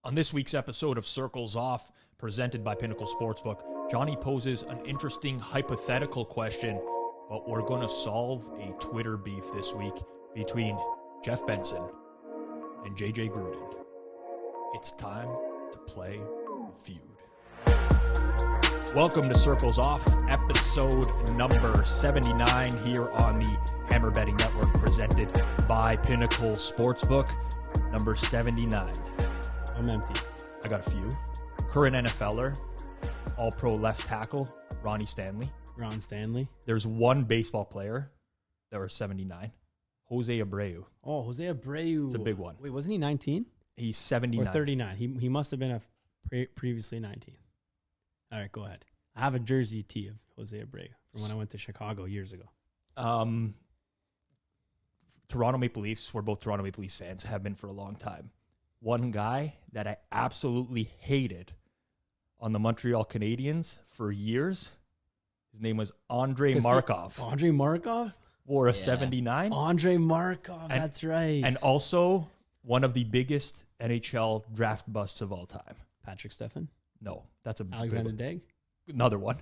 On this week's episode of Circles Off, presented by Pinnacle Sportsbook, Johnny poses an interesting hypothetical question, but we're going to solve a Twitter beef this week between Jeff Benson and JJ Gruden. It's time to play the feud. Welcome to Circles Off, episode number 79 here on the Hammer Betting Network, presented by Pinnacle Sportsbook, number 79. I'm empty. I got a few. Current NFLer, all-pro left tackle, Ron Stanley. There's one baseball player that was 79, Jose Abreu. Oh, Jose Abreu. It's a big one. Wait, wasn't he 19? He's 79. Or 39. He must have been previously 19. All right, go ahead. I have a jersey tee of Jose Abreu from when I went to Chicago years ago. Toronto Maple Leafs, we're both Toronto Maple Leafs fans, have been for a long time. One guy that I absolutely hated on the Montreal Canadiens for years, his name was Andrei Markov. Andrei Markov? Wore a 79. Andrei Markov, that's right. And also one of the biggest NHL draft busts of all time. Patrick Stefan? No, that's a Alexander Daigle? Another one.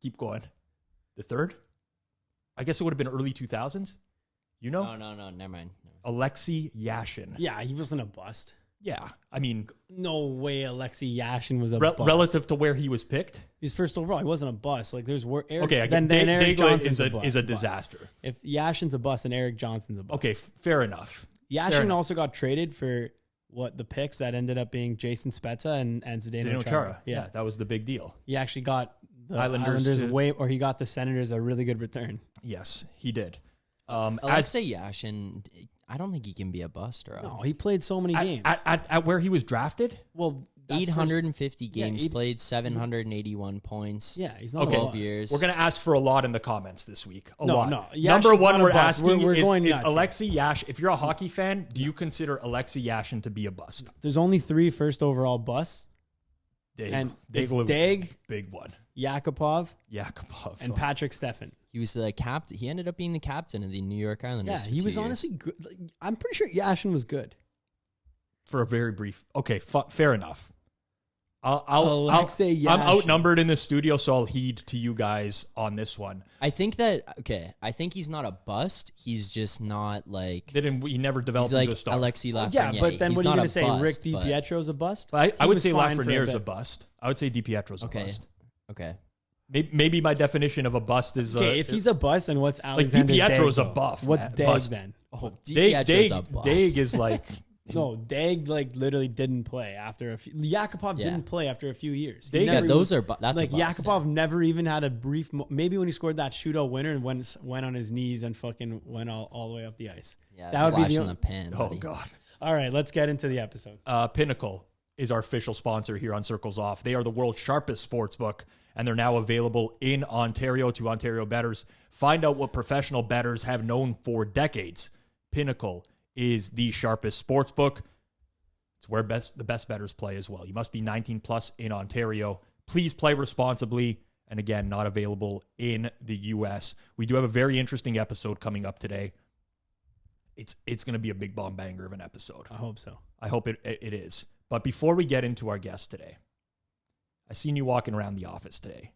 Keep going. The third? I guess it would have been early 2000s. You know? No, never mind. Alexei Yashin. Yeah, he wasn't a bust. Yeah, I mean... No way Alexei Yashin was a bust. Relative to where he was picked? He was first overall. He wasn't a bust. Like, there's... Okay, then Eric Johnson's is a disaster. If Yashin's a bust, then Eric Johnson's a bust. Okay, fair enough. Yashin also got traded for... the picks that ended up being Jason Spezza and Zdeno Chara. Yeah, that was the big deal. He actually got the Islanders he got the Senators a really good return. Yes, he did. Alexei Yashin, I don't think he can be a bust. No, he played so many games. At where he was drafted? Well, 850 games played, 781 points. Yeah, he's not 12 years. We're going to ask for a lot in the comments this week. A lot. No, Number one, we're asking we're going is Alexei Yashin. If you're a hockey fan, do you consider Alexei Yashin to be a bust? There's only 3 first overall busts. And it's Daigle, big one. Yakupov, and Patrick Stefan. He was the captain. He ended up being the captain of the New York Islanders. Yeah, he was honestly good. I'm pretty sure Yashin was good for a very brief. Okay, fair enough. I'm outnumbered in the studio, so I'll heed to you guys on this one. I think he's not a bust. He's just not like... He never developed into a star. Alexis Lafreniere. Yeah, but then he's what are you going to say? Bust, Rick DiPietro's a bust? I would say Lafreniere is a bust. I would say DiPietro's a bust. Okay. Maybe my definition of a bust is... if he's a bust, then what's Alexander DiPietro's Daigle? a buff. What's Daigle then? Oh, DiPietro's a bust. Daigle is like... No, Daigle literally didn't play after a few... Yakupov didn't play after a few years. That's a bust. Yakupov never even had a brief... maybe when he scored that shootout winner and went on his knees and fucking went all the way up the ice. Yeah, that would be the pin. Oh, God. All right, let's get into the episode. Pinnacle is our official sponsor here on Circles Off. They are the world's sharpest sportsbook, and they're now available in Ontario to Ontario bettors. Find out what professional bettors have known for decades. Pinnacle is the sharpest sportsbook. It's where the best bettors play as well. You must be 19 plus in Ontario. Please play responsibly. And again, not available in the U.S. We do have a very interesting episode coming up today. It's going to be a big bomb banger of an episode. I hope so. I hope it is. But before we get into our guest today, I seen you walking around the office today.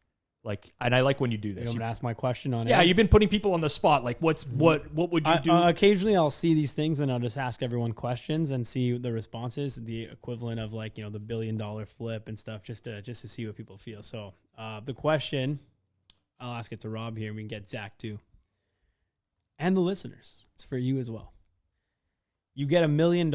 And I like when you do this. I'm going to ask my question on it. Yeah, you've been putting people on the spot. Like, what would you do? Occasionally, I'll see these things and I'll just ask everyone questions and see the responses, the equivalent of the $1 billion flip and stuff, just to see what people feel. So, the question, I'll ask it to Rob here. We can get Zach too, and the listeners. It's for you as well. You get $1 million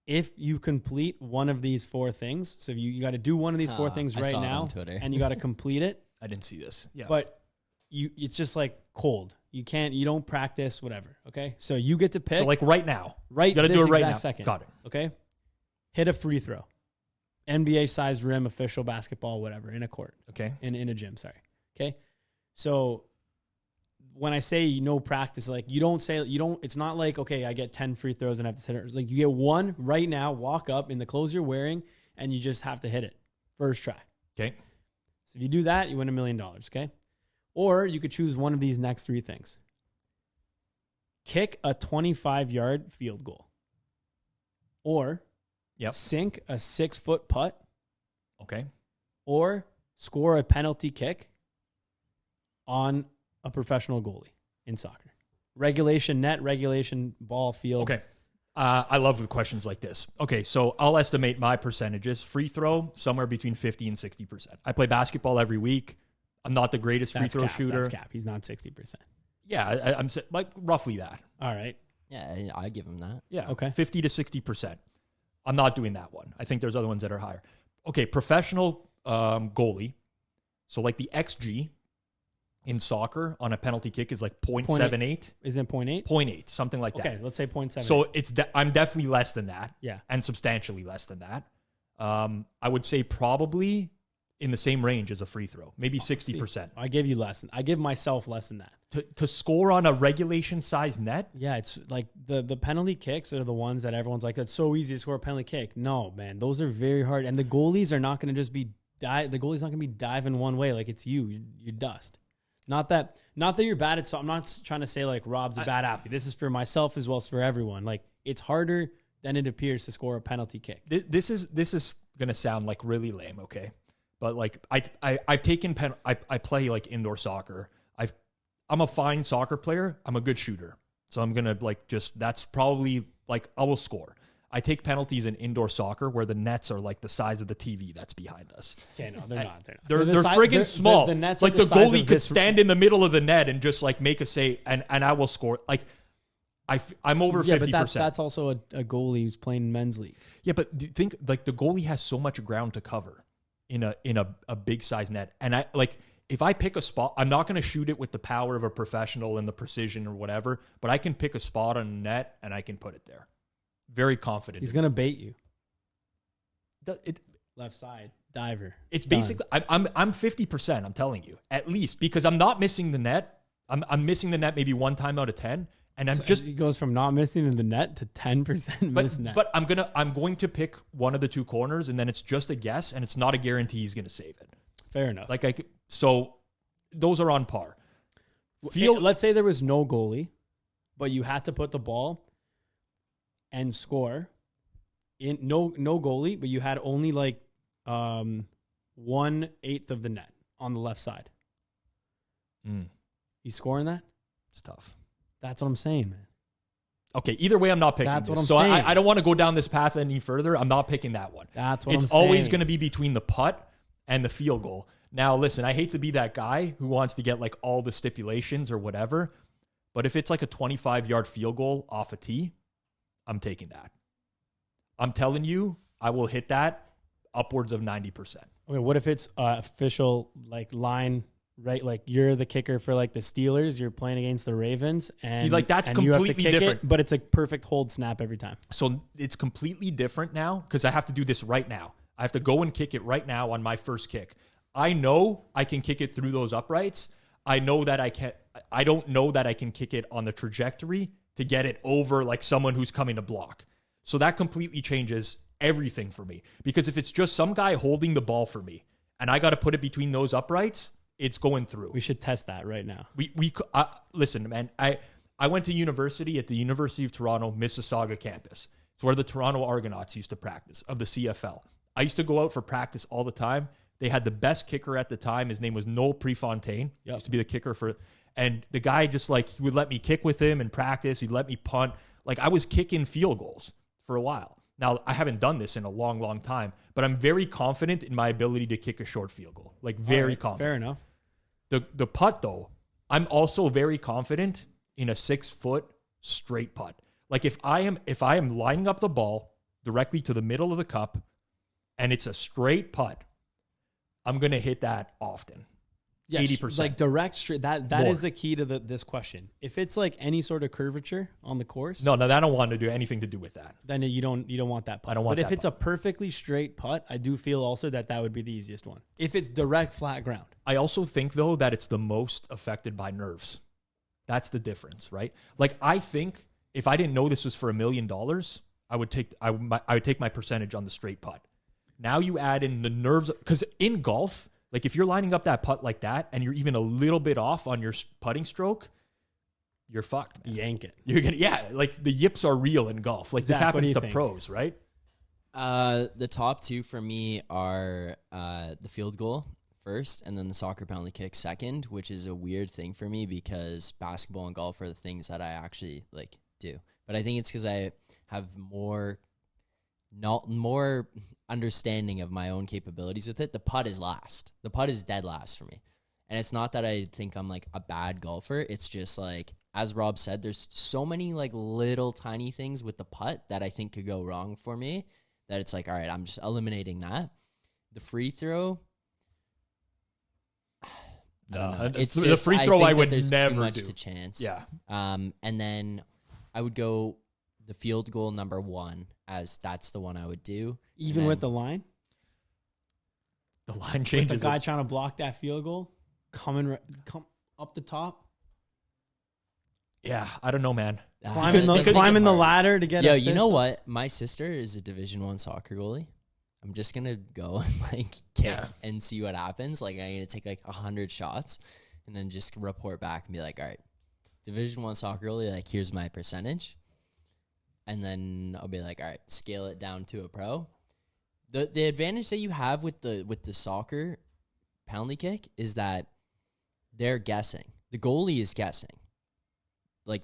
if you complete one of these 4 things. So you got to do one of these 4 things right now, and you got to complete it. I didn't see this. Yeah, but it's just like cold. You don't practice, whatever. Okay, so you get to pick. So right now, you got to do it right now. Second. Got it. Okay, hit a free throw, NBA sized rim, official basketball, whatever, in a court. Okay, in a gym. Sorry. Okay, so when I say no practice, it's not like, okay, I get 10 free throws and I have to hit it. Like, you get one right now, walk up in the clothes you're wearing, and you just have to hit it first try. Okay. So if you do that, you win $1 million. Okay. Or you could choose one of these next 3 things. Kick a 25-yard field goal. Or Yep. sink a 6-foot putt Okay. or score a penalty kick on a professional goalie in soccer. Regulation net, regulation ball field. Okay. I love the questions like this. Okay, so I'll estimate my percentages. Free throw, somewhere between 50 and 60%. I play basketball every week. I'm not the greatest free throw shooter. That's cap. He's not 60%. Yeah, I'm like roughly that. All right. Yeah, I give him that. Yeah. Okay. 50 to 60%. I'm not doing that one. I think there's other ones that are higher. Okay, professional goalie. So like the XG in soccer on a penalty kick is like 0.78. Is it 0.8? 0.8, something like that. Okay, let's say 0.7. So I'm definitely less than that. Yeah. And substantially less than that. I would say probably in the same range as a free throw, maybe 60%. I give you less. I give myself less than that. To score on a regulation size net? Yeah, it's like the penalty kicks are the ones that everyone's like, that's so easy to score a penalty kick. No, man, those are very hard. And the goalies are not going to just be the goalie's not going to be diving one way like it's you dust. Not that you're bad at, so I'm not trying to say like Rob's a bad athlete. This is for myself as well as for everyone. Like it's harder than it appears to score a penalty kick. This is going to sound like really lame, okay? But like I've taken I play like indoor soccer. I'm a fine soccer player. I'm a good shooter. So I'm going to like that's probably like I will score. I take penalties in indoor soccer where the nets are like the size of the TV that's behind us. Okay, no, they're not. They're friggin' small. The nets like are the size goalie of could this- stand in the middle of the net and just like make a save and I will score. Like I'm over 50%. But that's also a goalie who's playing men's league. Yeah, but do you think like the goalie has so much ground to cover in a big size net. And I like if I pick a spot, I'm not going to shoot it with the power of a professional and the precision or whatever, but I can pick a spot on a net and I can put it there. Very confident. He's going to bait you. It, Left side, diver. it's basically I'm 50%, I'm telling you. At least because I'm not missing the net. I'm missing the net maybe one time out of 10 and He goes from not missing in the net to 10% miss net. But I'm going to pick one of the two corners and then it's just a guess and it's not a guarantee he's going to save it. Fair enough. So those are on par. Let's say there was no goalie, but you had to put the ball and score in no goalie, but you had only like 1/8 of the net on the left side. You scoring that? It's tough. That's what I'm saying, man. Okay, either way, I'm not picking That's this. what I'm so saying. I don't want to go down this path any further. I'm not picking that one. That's what It's I'm saying. always going to be between the putt and the field goal. Now, listen, I hate to be that guy who wants to get like all the stipulations or whatever, but if it's like a 25-yard field goal off a tee, I'm taking that. I'm telling you, I will hit that upwards of 90%. Okay, what if it's official like line, right? Like you're the kicker for like the Steelers, you're playing against the Ravens, and See, like, that's and you have to completely kick different. It, but it's a perfect hold snap every time. So it's completely different now because I have to do this right now. I have to go and kick it right now on my first kick. I know I can kick it through those uprights. I know that I can't. I don't know that I can kick it on the trajectory to get it over like someone who's coming to block. So that completely changes everything for me. Because if it's just some guy holding the ball for me and I got to put it between those uprights, it's going through. We should test that right now. Listen, man. I went to university at the University of Toronto, Mississauga campus. It's where the Toronto Argonauts used to practice of the CFL. I used to go out for practice all the time. They had the best kicker at the time. His name was Noel Prefontaine. He used to be the kicker and the guy just like, he would let me kick with him in practice. He'd let me punt. Like I was kicking field goals for a while. Now I haven't done this in a long, long time, but I'm very confident in my ability to kick a short field goal. Like very confident. Fair enough. The putt though, I'm also very confident in a 6-foot straight putt. Like if I am lining up the ball directly to the middle of the cup and it's a straight putt, I'm going to hit that often. Yeah, 80%. like direct straight. That More. is the key to this question. If it's like any sort of curvature on the course, No, I don't want to do anything to do with that. then you don't want that putt. I don't want But if that it's a perfectly straight putt, I do feel also that would be the easiest one. If it's direct flat ground. I also think though that it's the most affected by nerves. That's the difference, right? Like I think if I didn't know this was for $1 million, I would take my percentage on the straight putt. Now you add in the nerves because in golf, like if you're lining up that putt like that and you're even a little bit off on your putting stroke, you're fucked, man. Yank it. You're gonna like the yips are real in golf. Like this Zach, what do happens you to think? pros, right? The top two for me are the field goal first, and then the soccer penalty kick second, which is a weird thing for me because basketball and golf are the things that I actually do. But I think it's because I have more understanding of my own capabilities with it. The putt is last. The putt is dead last for me. And it's not that I think I'm a bad golfer. It's just as Rob said, there's so many little tiny things with the putt that I think could go wrong for me that it's all right, I'm just eliminating that. The free throw, it's the free throw I would never too much do. To chance. Yeah. And then I would go the field goal number 1 as that's the one I would do. Even with the line? The line changes. With the guy trying to block that field goal, come up the top. Yeah, I don't know, man. Climbing the ladder to get. Yo, you know what? My sister is a Division I soccer goalie. I'm just gonna go and kick and see what happens. I'm gonna take 100 shots and then just report back and be all right, Division I soccer goalie. Here's my percentage, and then I'll be all right, scale it down to a pro. The advantage that you have with the soccer penalty kick is that they're guessing. The goalie is guessing.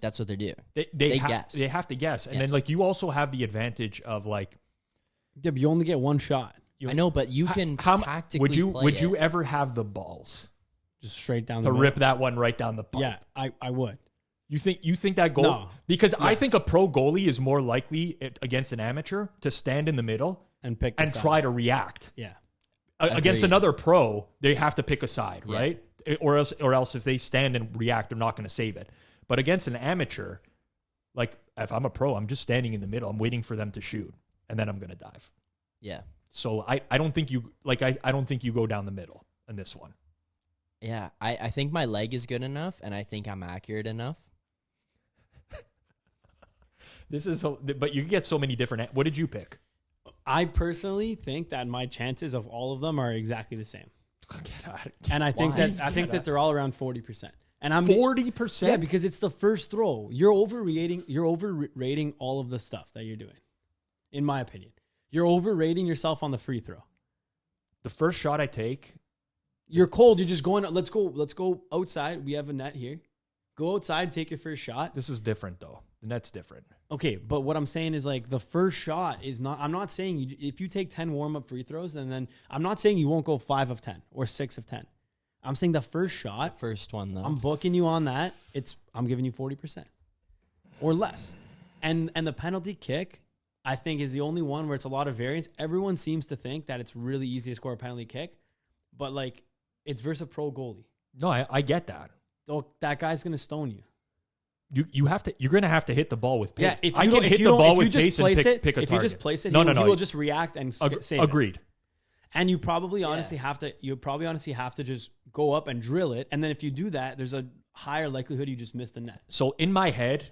That's what they're doing. They guess. They have to guess. And then you also have the advantage of yeah, but you only get one shot. I know, but you can tactically would you ever have the balls just straight down to rip that one right down the pipe? Yeah, I would. You think that goal? No. Because I think a pro goalie is more likely against an amateur to stand in the middle and try to react. Yeah. Against another pro, they have to pick a side, right? Or else if they stand and react, they're not going to save it. But against an amateur, if I'm a pro, I'm just standing in the middle. I'm waiting for them to shoot, and then I'm going to dive. Yeah. So I don't think you I don't think you go down the middle in this one. Yeah, I think my leg is good enough, and I think I'm accurate enough. But you get so many different. What did you pick? I personally think that my chances of all of them are exactly the same. Get out of and I think that they're all around 40%. And I'm 40%. Yeah, because it's the first throw. You're overrating all of the stuff that you're doing. In my opinion, you're overrating yourself on the free throw. The first shot I take, you're cold. You're just going. Let's go outside. We have a net here. Go outside. Take your first shot. This is different though. The net's different. Okay, but what I'm saying is the first shot is not. I'm not saying if you take 10 warm up free throws, and then I'm not saying you won't go 5 of 10 or 6 of 10. I'm saying the first shot. First one, though. I'm booking you on that. I'm giving you 40% or less. And the penalty kick, I think, is the only one where it's a lot of variance. Everyone seems to think that it's really easy to score a penalty kick, but it's versus a pro goalie. No, I get that. That guy's going to stone you. You're going to have to hit the ball with pace. Yeah, if I you can hit the ball with pace and pick a target. If you just place it, he will just react and save Agreed. it. And you probably honestly have to just go up and drill it. And then if you do that, there's a higher likelihood you just miss the net. So in my head,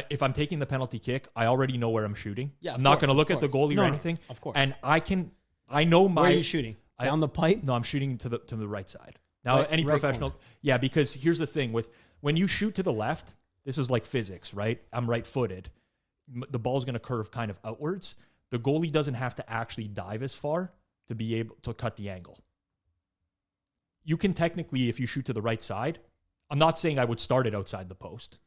if I'm taking the penalty kick, I already know where I'm shooting. Yeah, I'm not going to look at the goalie or anything. Of course. And I know my. Where are you shooting? Down the pipe? No, I'm shooting to the right side. Now, any professional. Corner. Yeah, because here's the thing when you shoot to the left, this is like physics, right? I'm right-footed. The ball's going to curve kind of outwards. The goalie doesn't have to actually dive as far to be able to cut the angle. You can technically, if you shoot to the right side, I'm not saying I would start it outside the post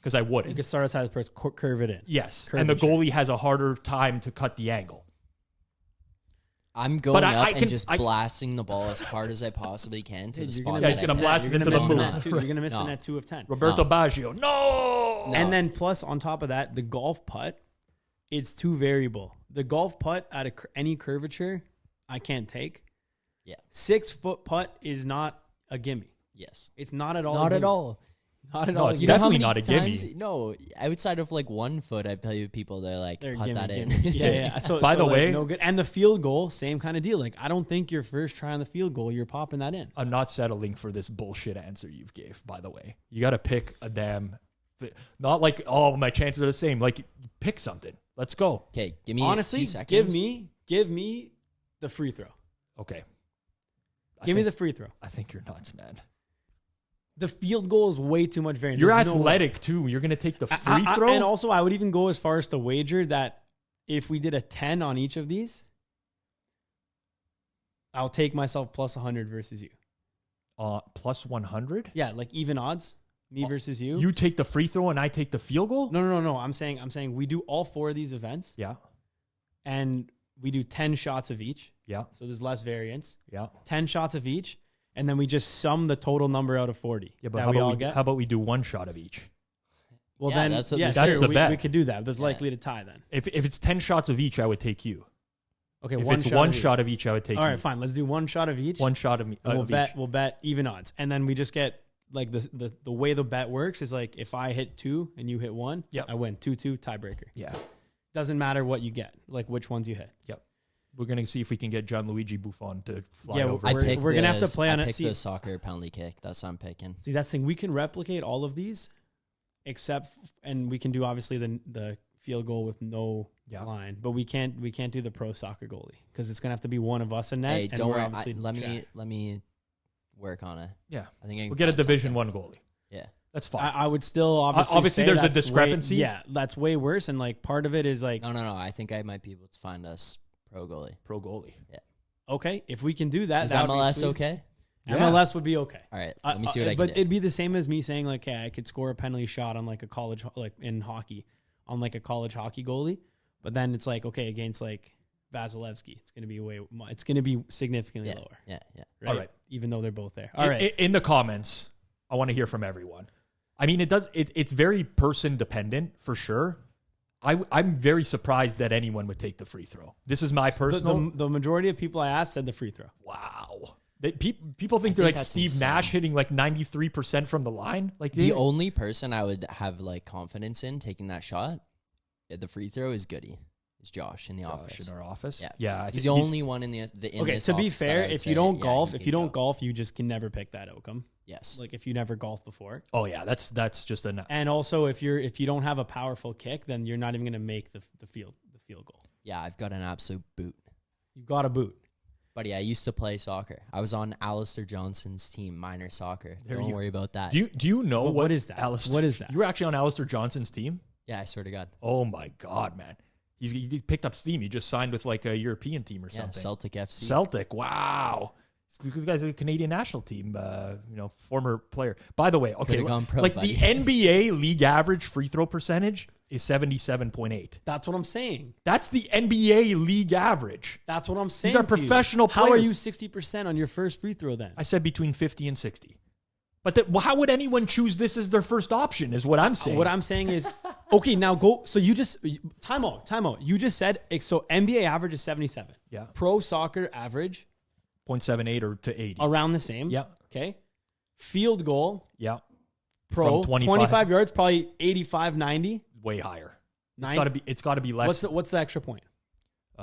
because I wouldn't. You could start outside the post, curve it in. Yes, and the goalie has a harder time to cut the angle. I'm going up and just blasting the ball as hard as I possibly can to the spot. He's going to blast it into the net. You're going to miss the net 2 of 10. Roberto Baggio. No! And then plus on top of that, the golf putt, it's too variable. The golf putt at any curvature, I can't take. Yeah. 6-foot putt is not a gimme. Yes. It's not at all. Not at all. Not at all. It's definitely not a gimme. No, outside of 1 foot, I tell you people they're put that in. Yeah. So, by the way, no good. And the field goal, same kind of deal. I don't think your first try on the field goal, you're popping that in. I'm not settling for this bullshit answer you've gave. By the way, you got to pick a damn. Not my chances are the same. Pick something. Let's go. Okay, give me honestly. 2 seconds. Give me the free throw. Okay. Give me the free throw. I think you're nuts, man. The field goal is way too much variance. You're athletic too. You're going to take the free throw? And also, I would even go as far as to wager that if we did a 10 on each of these, I'll take myself plus 100 versus you. Plus 100? Yeah, like even odds, me versus you. You take the free throw and I take the field goal? No. I'm saying we do all 4 of these events. Yeah. And we do 10 shots of each. Yeah. So there's less variance. Yeah. 10 shots of each. And then we just sum the total number out of 40. Yeah, but how about we do 1 shot of each? Well, Yeah, then that's the bet. We could do that. There's likely to tie then. If it's 10 shots of each, I would take you. Okay, if it's one shot of each, I would take you. All right, fine. Let's do 1 shot of each. 1 shot of me. We'll bet even odds. And then we just get like the way the bet works is like if I hit 2 and you hit 1, I win. 2-2 tiebreaker. Yeah. Doesn't matter what you get, like which ones you hit. Yep. We're going to see if we can get Gianluigi Buffon to fly over. We're going to have to play on it. I picked the soccer penalty kick. That's what I'm picking. See, that's the thing. We can replicate all of these and we can do obviously the field goal with no line, but we can't do the pro soccer goalie because it's going to have to be one of us in net. Hey, don't worry. Let me work on it. Yeah. I think we'll get a Division 1 goalie. Yeah. That's fine. I would still obviously there's a discrepancy. That's way worse. And like part of it is like, no. I think I might be able to find us pro goalie. Yeah. Okay. If we can do that, is MLS okay? MLS would be okay. All right. Let me see what I can do. But it'd be the same as me saying like, hey, I could score a penalty shot on like a college, like in hockey, on like a college hockey goalie. But then it's like, okay, against like Vasilevsky, it's going to be significantly lower. Yeah. Right? All right. Even though they're both there. All right. In the comments, I want to hear from everyone. I mean, it's very person dependent for sure. I'm very surprised that anyone would take the free throw. This is my personal. The majority of people I asked said the free throw. Wow. People think they're like Steve insane. Nash hitting like 93% from the line. Like the only person I would have like confidence in taking that shot, the free throw is Goody. Is Josh in the office? In our office, yeah. He's the only one in the okay. To be fair, if you don't golf, you just can never pick that outcome. Yes, like if you never golfed before. Oh yeah, that's just enough. And also, if you don't have a powerful kick, then you're not even going to make the field goal. Yeah, I've got an absolute boot. You've got a boot. But yeah, I used to play soccer. I was on Alistair Johnson's team, minor soccer. Don't worry about that. Do you know what is that? What is that? You were actually on Alistair Johnson's team? Yeah, I swear to God. Oh my God, man. He picked up steam. He just signed with like a European team or something. Celtic FC. Celtic. Wow. This guy's a Canadian national team, former player. By the way, okay, the NBA league average free throw percentage is 77.8. That's what I'm saying. That's the NBA league average. That's what I'm saying. These are professional players. How are you 60% on your first free throw then? I said between 50 and 60. But how would anyone choose this as their first option is what I'm saying. What I'm saying is, okay, now go. So you just, time out. You just said, so NBA average is 77. Yeah. Pro soccer average. 0.78 or to 80. Around the same. Yeah. Okay. Field goal. Yeah. Pro. 25 yards, probably 85, 90. Way higher. It's got to be less. What's the extra point?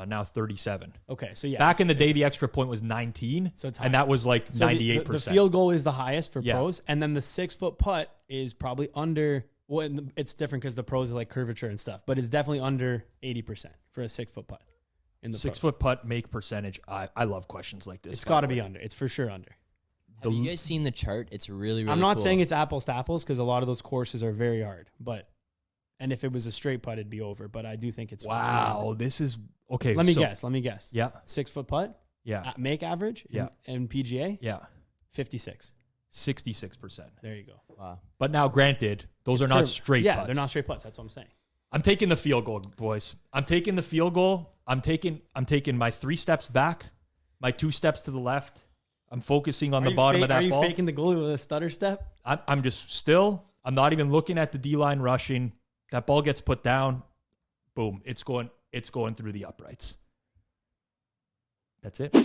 Now 37. Okay, so yeah. Back in the day, the extra point was 19, so and that was like 98%. The field goal is the highest for pros, and then the 6-foot putt is probably under. Well, it's different because the pros are like curvature and stuff, but it's definitely under 80% for a 6-foot putt. In the 6-foot putt make percentage. I love questions like this. It's got to be under. It's for sure under. Have you guys seen the chart? It's really, really I'm not cool. saying it's apples to apples because a lot of those courses are very hard, and if it was a straight putt, it'd be over. But I do think it's this is okay. Let me guess. Yeah, 6-foot putt. Yeah, make average. Yeah, and PGA. Yeah, 56. 66%. There you go. Wow. But now, granted, those are not straight. Yeah, they're not straight putts. That's what I'm saying. I'm taking the field goal, boys. I'm taking the field goal. I'm taking my 3 steps back, my 2 steps to the left. I'm focusing on the bottom of that ball. Are you faking the goalie with a stutter step? I'm just still. I'm not even looking at the D-line rushing. That ball gets put down. Boom. It's going through the uprights. That's it.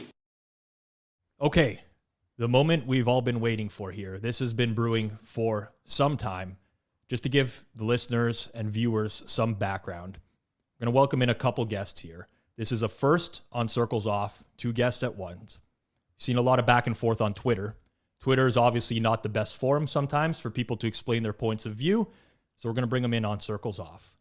Okay. The moment we've all been waiting for here. This has been brewing for some time. Just to give the listeners and viewers some background, I'm going to welcome in a couple guests here. This is a first on Circles Off, 2 guests at once. Seen a lot of back and forth on Twitter. Twitter is obviously not the best forum sometimes for people to explain their points of view. So we're going to bring them in on Circles Off.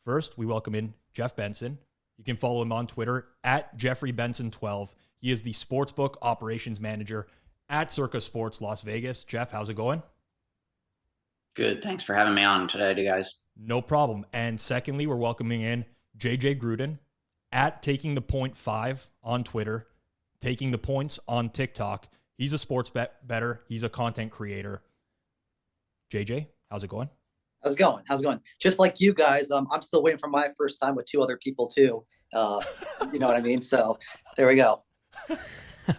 First, we welcome in Jeff Benson. You can follow him on Twitter at JeffreyBenson12. He is the Sportsbook Operations Manager at Circa Sports Las Vegas. Jeff, how's it going? Good. Thanks for having me on today, guys. No problem. And secondly, we're welcoming in JJ Gruden, at Taking the Point 5 on Twitter, Taking the Points on TikTok. He's a sports bettor. He's a content creator. JJ, how's it going? How's it going? How's it going? Just like you guys, I'm still waiting for my first time with 2 other people too. You know what I mean? So there we go.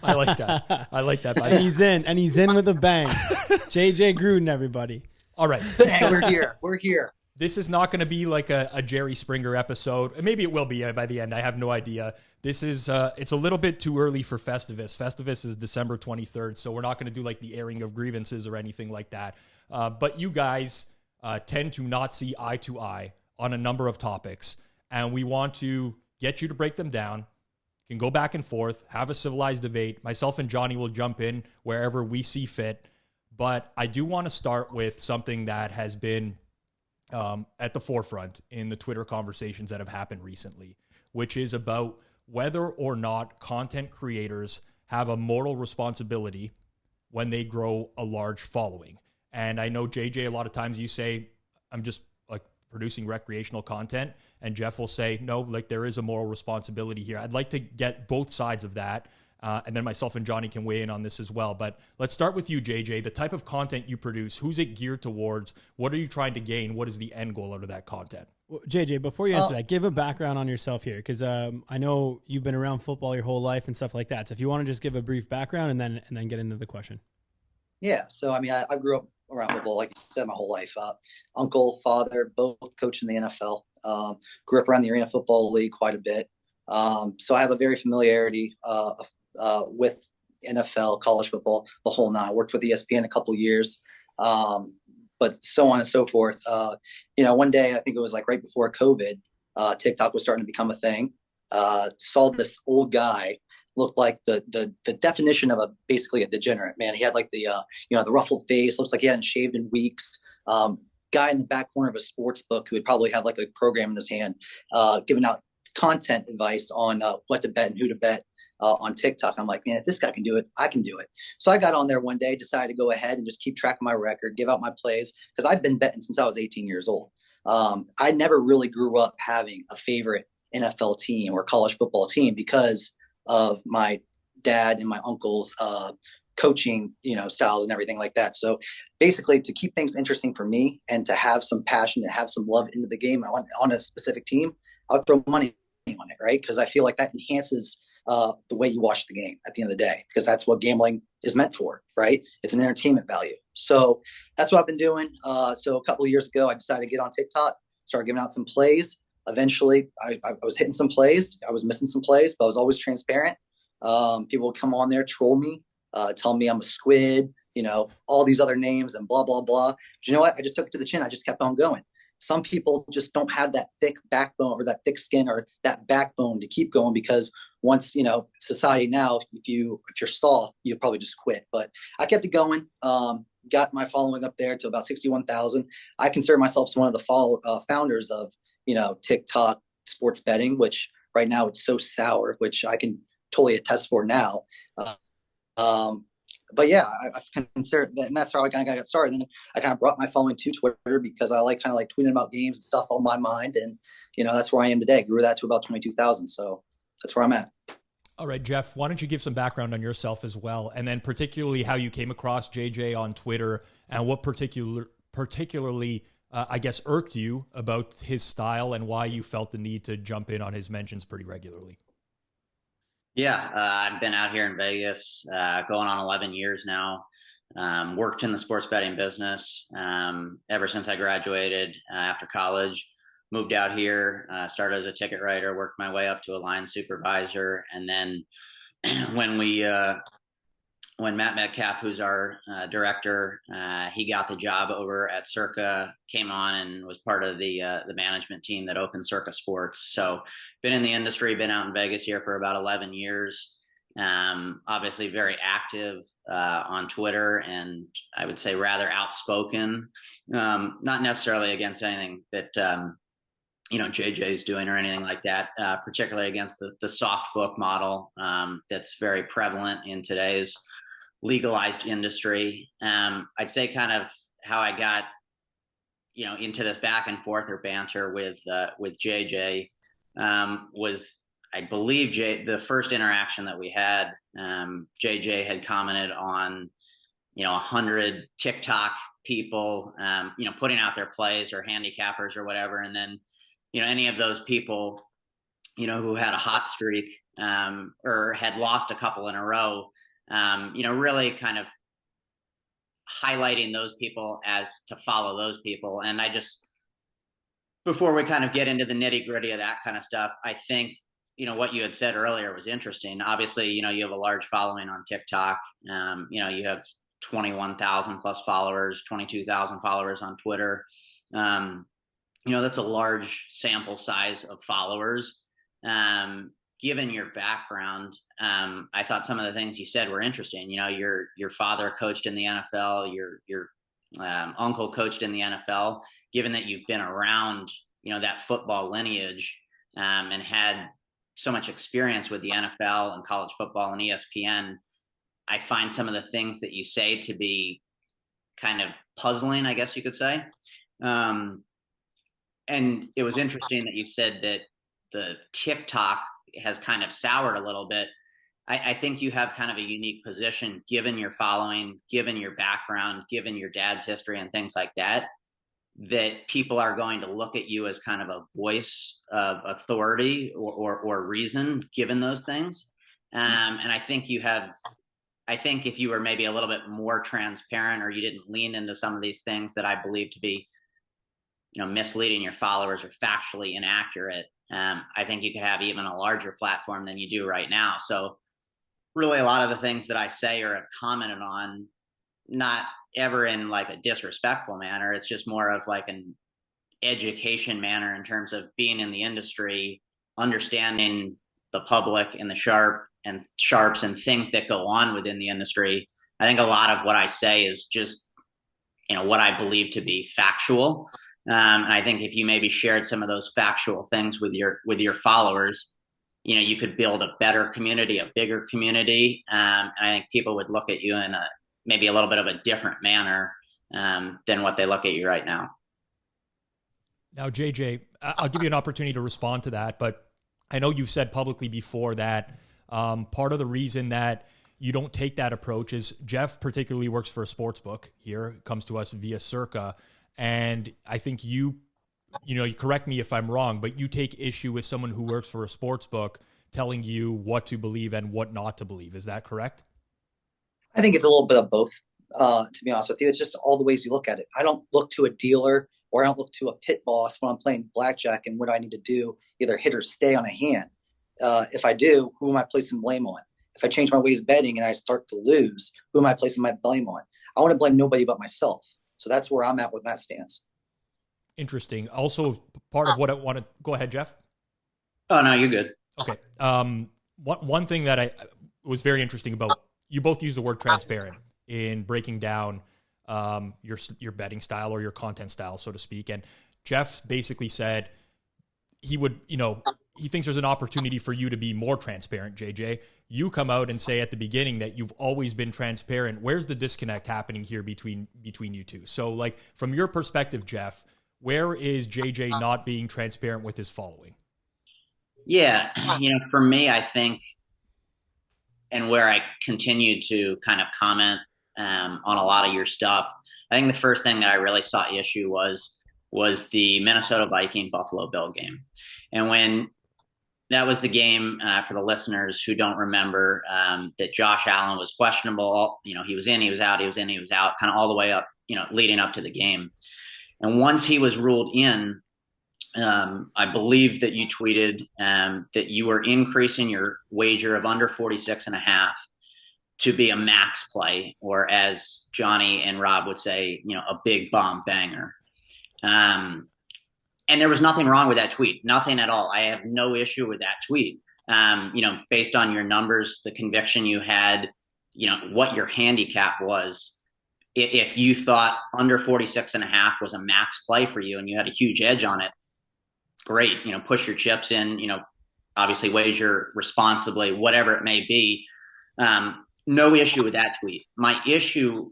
I like that. I like that. And he's in with a bang. JJ Gruden, everybody. All right. We're here. We're here. This is not going to be like a Jerry Springer episode. Maybe it will be by the end. I have no idea. This is, it's a little bit too early for Festivus. Festivus is December 23rd, so we're not going to do like the airing of grievances or anything like that. But you guys tend to not see eye to eye on a number of topics, and we want to get you to break them down. You can go back and forth, have a civilized debate. Myself and Johnny will jump in wherever we see fit. But I do want to start with something that has been at the forefront in the Twitter conversations that have happened recently, which is about whether or not content creators have a moral responsibility when they grow a large following. And I know, JJ, a lot of times you say, I'm just like producing recreational content. And Jeff will say, no, like there is a moral responsibility here. I'd like to get both sides of that. And then myself and Johnny can weigh in on this as well. But let's start with you, JJ. The type of content you produce, who's it geared towards? What are you trying to gain? What is the end goal out of that content? Well, JJ, before you answer that, give a background on yourself here, because I know you've been around football your whole life and stuff like that. So if you want to just give a brief background and then get into the question. Yeah. So, I mean, I grew up around football, like you said, my whole life. Uncle, father, both coached in the NFL. Grew up around the Arena Football League quite a bit. So I have a very familiarity with NFL, college football, the whole nine. I worked with ESPN a couple of years, but so on and so forth. One day, I think it was like right before COVID, TikTok was starting to become a thing. Saw this old guy, looked like the definition of basically a degenerate, man. He had like the ruffled face, looks like he hadn't shaved in weeks. Guy in the back corner of a sports book who would probably have like a program in his hand, giving out content advice on what to bet and who to bet on TikTok. I'm like, man, if this guy can do it, I can do it. So I got on there one day, decided to go ahead and just keep track of my record, give out my plays, because I've been betting since I was 18 years old. I never really grew up having a favorite NFL team or college football team because of my dad and my uncle's coaching, styles and everything like that. So basically, to keep things interesting for me and to have some passion, to have some love into the game on a specific team, I'll throw money on it, right? Because I feel like that enhances the way you watch the game at the end of the day, because that's what gambling is meant for, right? It's an entertainment value. So that's what I've been doing. So a couple of years ago, I decided to get on TikTok, start giving out some plays. Eventually, I was hitting some plays. I was missing some plays, but I was always transparent. People would come on there, troll me, tell me I'm a squid, all these other names and blah, blah, blah. But you know what? I just took it to the chin. I just kept on going. Some people just don't have that thick backbone or that thick skin or that backbone to keep going, because once, society now, if you're soft, you'll probably just quit. But I kept it going, got my following up there to about 61,000. I consider myself one of the founders of, TikTok sports betting, which right now it's so sour, which I can totally attest for now. But yeah, I've considered that, and that's how I kind of got started. And I kind of brought my following to Twitter because I like tweeting about games and stuff on my mind. And, that's where I am today. Grew that to about 22,000. So that's where I'm at. All right, Jeff, why don't you give some background on yourself as well? And then particularly how you came across JJ on Twitter and what particularly, I guess, irked you about his style and why you felt the need to jump in on his mentions pretty regularly. Yeah, I've been out here in Vegas going on 11 years now. Worked in the sports betting business ever since I graduated after college. Moved out here, started as a ticket writer, worked my way up to a line supervisor. And then when Matt Metcalf, who's our director, he got the job over at Circa, came on and was part of the management team that opened Circa Sports. So been in the industry, been out in Vegas here for about 11 years. Obviously very active on Twitter, and I would say rather outspoken, not necessarily against anything that JJ is doing or anything like that, particularly against the soft book model that's very prevalent in today's legalized industry. I'd say kind of how I got, into this back and forth or banter with JJ. was, I believe, the first interaction that we had. JJ had commented on, 100 TikTok people, putting out their plays or handicappers or whatever. And then, any of those people, who had a hot streak, or had lost a couple in a row, really kind of highlighting those people as to follow those people. And I just, before we kind of get into the nitty gritty of that kind of stuff, I think, what you had said earlier was interesting. Obviously, you have a large following on TikTok. You have 21,000 plus followers, 22,000 followers on Twitter. That's a large sample size of followers. Given your background, I thought some of the things you said were interesting. Your father coached in the NFL, your uncle coached in the NFL. Given that you've been around, that football lineage, and had so much experience with the NFL and college football and ESPN, I find some of the things that you say to be kind of puzzling, I guess you could say. And it was interesting that you said that the TikTok has kind of soured a little bit. I think you have kind of a unique position, given your following, given your background, given your dad's history and things like that, that people are going to look at you as kind of a voice of authority or reason, given those things. And I think if you were maybe a little bit more transparent, or you didn't lean into some of these things that I believe to be, misleading your followers or factually inaccurate, I think you could have even a larger platform than you do right now. So really, a lot of the things that I say or have commented on, not ever in like a disrespectful manner. It's just more of like an education manner in terms of being in the industry, understanding the public and the sharps and things that go on within the industry. I think a lot of what I say is just, what I believe to be factual. And I think if you maybe shared some of those factual things with your followers, you could build a better community, a bigger community. And I think people would look at you in maybe a little bit of a different manner than what they look at you right now. Now, JJ, I'll give you an opportunity to respond to that, but I know you've said publicly before that part of the reason that you don't take that approach is Jeff particularly works for a sports book here, comes to us via Circa. And I think you correct me if I'm wrong, but you take issue with someone who works for a sports book telling you what to believe and what not to believe. Is that correct? I think it's a little bit of both, to be honest with you. It's just all the ways you look at it. I don't look to a dealer, or I don't look to a pit boss when I'm playing blackjack and what I need to do, either hit or stay on a hand. If I do, who am I placing blame on? If I change my ways betting and I start to lose, who am I placing my blame on? I want to blame nobody but myself. So that's where I'm at with that stance. Interesting. Also, part of what I want to go ahead, Jeff. Oh, no, you're good. Okay. One thing that I was very interesting about, you both use the word transparent in breaking down your betting style or your content style, so to speak. And Jeff basically said he would, he thinks there's an opportunity for you to be more transparent, JJ. You come out and say at the beginning that you've always been transparent. Where's the disconnect happening here between you two? So, like, from your perspective, Jeff, where is JJ not being transparent with his following? Yeah, for me, I think, and where I continue to kind of comment on a lot of your stuff, I think the first thing that I really saw issue was the Minnesota Viking Buffalo Bill game. And when that was the game, for the listeners who don't remember, that Josh Allen was questionable. He was in, he was out, he was in, he was out, kind of all the way up, leading up to the game. And once he was ruled in, I believe that you tweeted that you were increasing your wager of under 46.5 to be a max play, or as Johnny and Rob would say, a big bomb banger. And there was nothing wrong with that tweet, nothing at all. I have no issue with that tweet. Based on your numbers, the conviction you had, what your handicap was. If you thought under 46.5 was a max play for you and you had a huge edge on it, great, push your chips in, obviously wager responsibly, whatever it may be. No issue with that tweet. My issue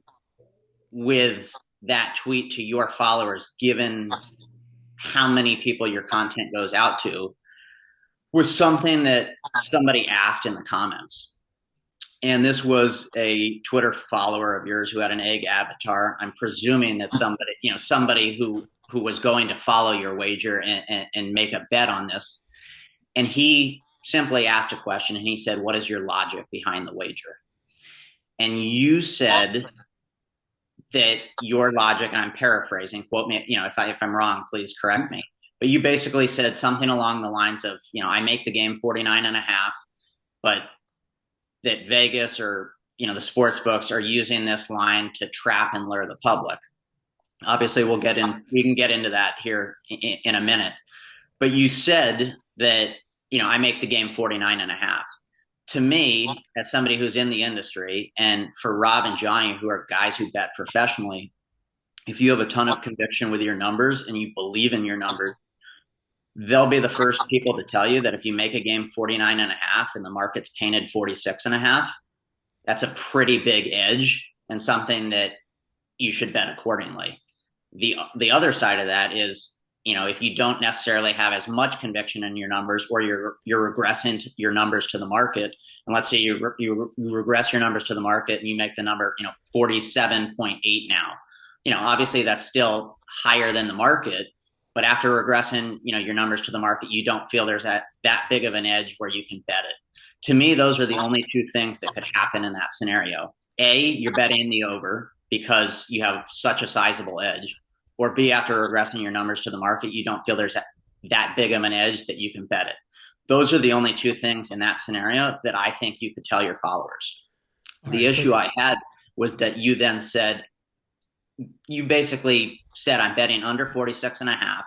with that tweet to your followers, given how many people your content goes out to, was something that somebody asked in the comments. And this was a Twitter follower of yours who had an egg avatar. I'm presuming that somebody who was going to follow your wager and make a bet on this. And he simply asked a question, and he said, "What is your logic behind the wager?" And you said that your logic, and I'm paraphrasing, quote me, if I'm wrong, please correct me. But you basically said something along the lines of, I make the game 49.5, but that Vegas or, the sports books are using this line to trap and lure the public. Obviously we can get into that here in a minute, but you said that, I make the game 49.5. To me, as somebody who's in the industry, and for Rob and Johnny, who are guys who bet professionally, if you have a ton of conviction with your numbers and you believe in your numbers, they'll be the first people to tell you that if you make a game 49.5 and the market's painted 46.5, that's a pretty big edge and something that you should bet accordingly. The other side of that is, if you don't necessarily have as much conviction in your numbers, or you're regressing your numbers to the market, and let's say you regress your numbers to the market and you make the number 47.8 now, obviously that's still higher than the market, but after regressing your numbers to the market, you don't feel there's that big of an edge where you can bet it. To me, those are the only two things that could happen in that scenario. A, you're betting the over because you have such a sizable edge. Or B, after regressing your numbers to the market, you don't feel there's that big of an edge that you can bet it. Those are the only two things in that scenario that I think you could tell your followers. The issue I had was that you then said, you basically said, I'm betting under 46.5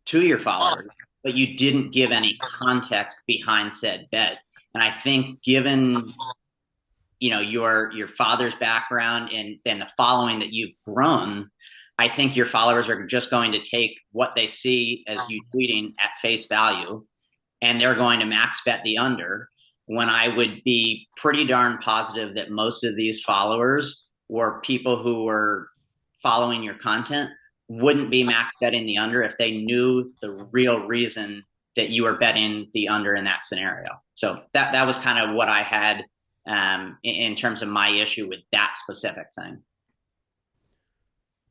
to your followers, but you didn't give any context behind said bet. And I think given your father's background and the following that you've grown, I think your followers are just going to take what they see as you tweeting at face value, and they're going to max bet the under, when I would be pretty darn positive that most of these followers were people who were following your content wouldn't be max betting the under if they knew the real reason that you were betting the under in that scenario. So that was kind of what I had in terms of my issue with that specific thing.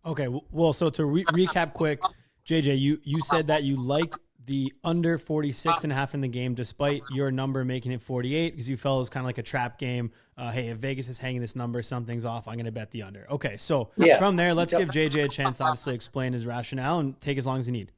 Okay, well, so to recap quick, JJ, you said that you liked the under 46.5 in the game, despite your number making it 48, because you felt it was kind of like a trap game. Hey, if Vegas is hanging this number, something's off. I'm going to bet the under. Okay, so from there, let's give JJ a chance to obviously explain his rationale and take as long as you need.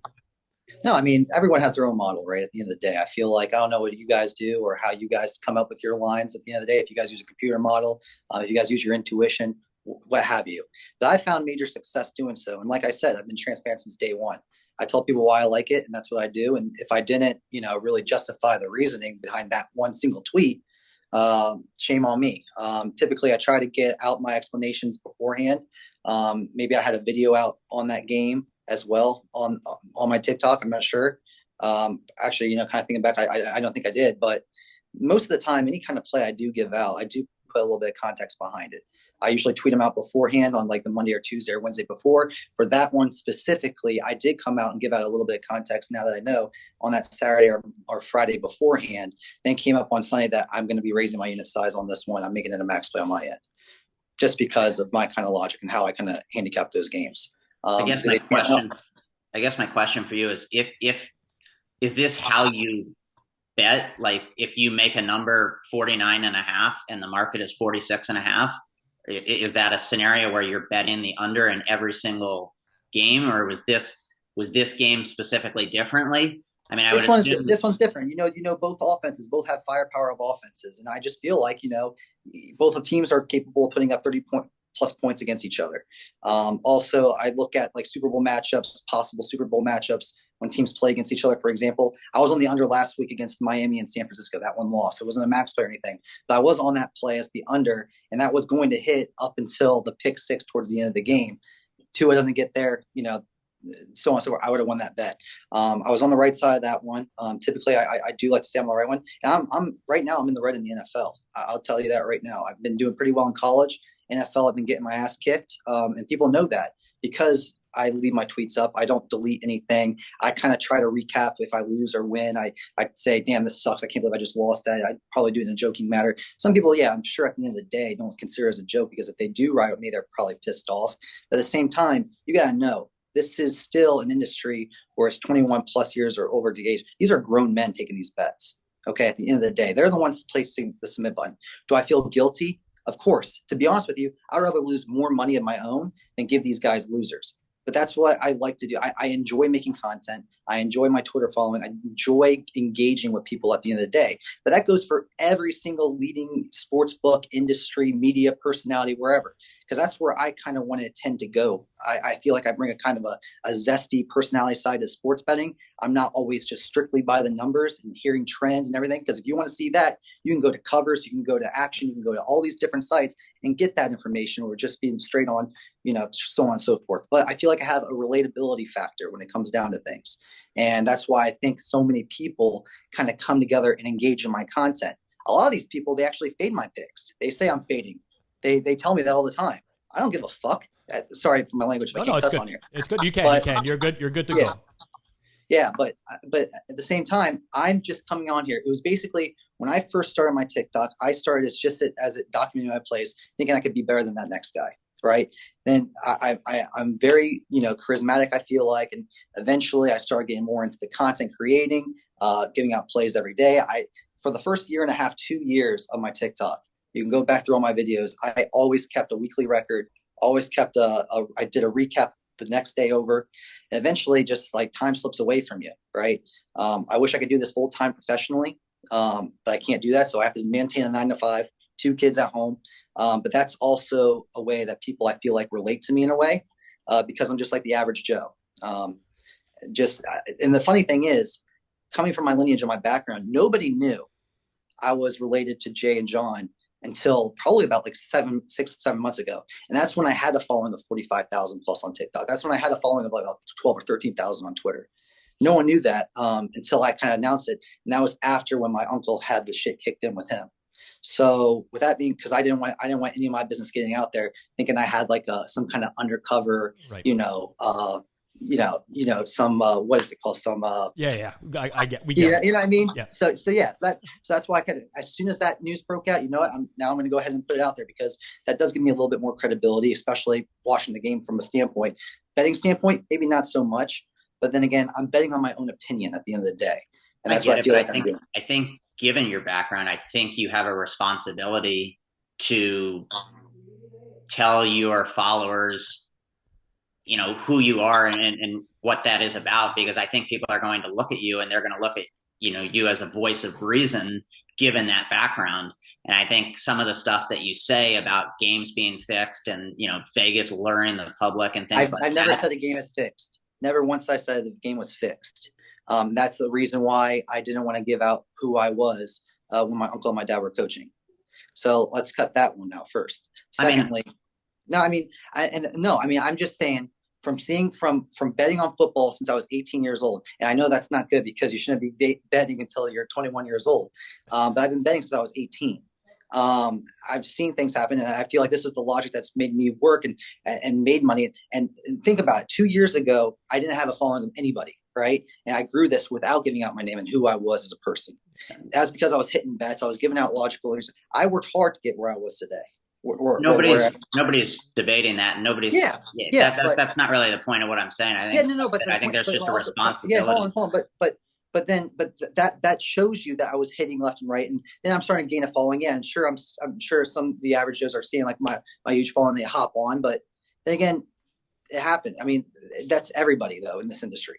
No, I mean, everyone has their own model, right? At the end of the day, I feel like I don't know what you guys do or how you guys come up with your lines. At the end of the day, if you guys use a computer model, if you guys use your intuition, what have you. But I found major success doing so. And like I said, I've been transparent since day one. I tell people why I like it, and that's what I do. And if I didn't, really justify the reasoning behind that one single tweet, shame on me. Typically, I try to get out my explanations beforehand. Maybe I had a video out on that game as well on my TikTok. I'm not sure. Actually, kind of thinking back, I don't think I did. But most of the time, any kind of play I do give out, I do put a little bit of context behind it. I usually tweet them out beforehand on like the Monday or Tuesday or Wednesday before. For that one specifically, I did come out and give out a little bit of context now that I know on that Saturday or Friday beforehand. Then came up on Sunday that I'm going to be raising my unit size on this one. I'm making it a max play on my end, just because of my kind of logic and how I kind of handicap those games. I guess my question for you is is this how you bet? Like if you make a number 49.5 and the market is 46.5, is that a scenario where you're betting the under in every single game, or was this game specifically differently? I mean, this one's different. Both offenses both have firepower of offenses, and I just feel like both of teams are capable of putting up 30+ points against each other. Also, I look at like Super Bowl matchups, possible Super Bowl matchups when teams play against each other. For example, I was on the under last week against Miami and San Francisco. That one lost. It wasn't a max play or anything, but I was on that play as the under, and that was going to hit up until the pick six towards the end of the game. Tua doesn't get there, so on and so forth. I would have won that bet. I was on the right side of that one. Typically, I do like to say I'm on the right one. And I'm right now, I'm in the red in the NFL. I'll tell you that right now. I've been doing pretty well in college. NFL, I've been getting my ass kicked, and people know that because I leave my tweets up. I don't delete anything. I kind of try to recap if I lose or win. I say, damn, this sucks. I can't believe I just lost that. I probably do it in a joking manner. Some people, yeah, I'm sure at the end of the day don't consider it as a joke, because if they do ride with me, they're probably pissed off. But at the same time, you got to know, this is still an industry where it's 21 plus years or over the age. These are grown men taking these bets. Okay. At the end of the day, they're the ones placing the submit button. Do I feel guilty? Of course. To be honest with you, I'd rather lose more money of my own than give these guys losers. But that's what I like to do. I enjoy making content. I enjoy my Twitter following. I enjoy engaging with people at the end of the day. But that goes for every single leading sports book, industry, media personality, wherever. Because that's where I kind of want to tend to go. I feel like I bring a kind of a zesty personality side to sports betting. I'm not always just strictly by the numbers and hearing trends and everything. Because if you want to see that, you can go to Covers, you can go to Action, you can go to all these different sites and get that information, or just being straight on, so on and so forth. But I feel like I have a relatability factor when it comes down to things. And that's why I think so many people kind of come together and engage in my content. A lot of these people, they actually fade my picks. They say I'm fading. They tell me that all the time. I don't give a fuck. Sorry for my language, but I can't cuss on here. It's good. You can. You're good. You're good to go. Yeah, but at the same time, I'm just coming on here. It was basically when I first started my TikTok, I started as it documenting my plays, thinking I could be better than that next guy. Right. Then I'm very, charismatic, I feel like. And eventually I started getting more into the content creating, giving out plays every day. For the first year and a half, 2 years of my TikTok, you can go back through all my videos. I always kept a weekly record, always kept I did a recap the next day over. And eventually just like time slips away from you. Right. I wish I could do this full time professionally, but I can't do that. So I have to maintain a 9-to-5. 2 kids at home. But that's also a way that people, I feel like, relate to me in a way, because I'm just like the average Joe. And the funny thing is, coming from my lineage and my background, nobody knew I was related to Jay and John until probably about like 6 to 7 months ago. And that's when I had a following of 45,000 plus on TikTok. That's when I had a following of like about 12 or 13,000 on Twitter. No one knew that until I kind of announced it. And that was after when my uncle had the shit kicked in with him. So with that being, because I didn't want any of my business getting out there, thinking I had like some kind of undercover, right. Some what is it called? Some I get. We get. It. You know what I mean? Yeah. So that's why as soon as that news broke out, you know what? I'm going to go ahead and put it out there, because that does give me a little bit more credibility, especially watching the game from a standpoint, betting standpoint, maybe not so much, but then again, I'm betting on my own opinion at the end of the day, and that's what I feel like I'm doing. I think, given your background, I think you have a responsibility to tell your followers, who you are and what that is about, because I think people are going to look at you and they're going to look at, you as a voice of reason, given that background. And I think some of the stuff that you say about games being fixed and, Vegas luring the public and things I've never said a game is fixed. Never once I said the game was fixed. That's the reason why I didn't want to give out who I was when my uncle and my dad were coaching. So let's cut that one out first. Secondly, I'm just saying, from betting on football since I was 18 years old, and I know that's not good because you shouldn't be betting until you're 21 years old. But I've been betting since I was 18. I've seen things happen, and I feel like this is the logic that's made me work and made money. And think about it. 2 years ago, I didn't have a following of anybody. Right. And I grew this without giving out my name and who I was as a person. That's because I was hitting bets. I was giving out logical reasons. I worked hard to get where I was today. Nobody's debating that. Nobody's. That's not really the point of what I'm saying. I think. I think there's just a responsibility. Yeah, hold on. But that shows you that I was hitting left and right, and then I'm starting to gain a following. Yeah, and I'm sure some of the average Joes are seeing like my huge following. They hop on, but then again, it happened. I mean, that's everybody though in this industry.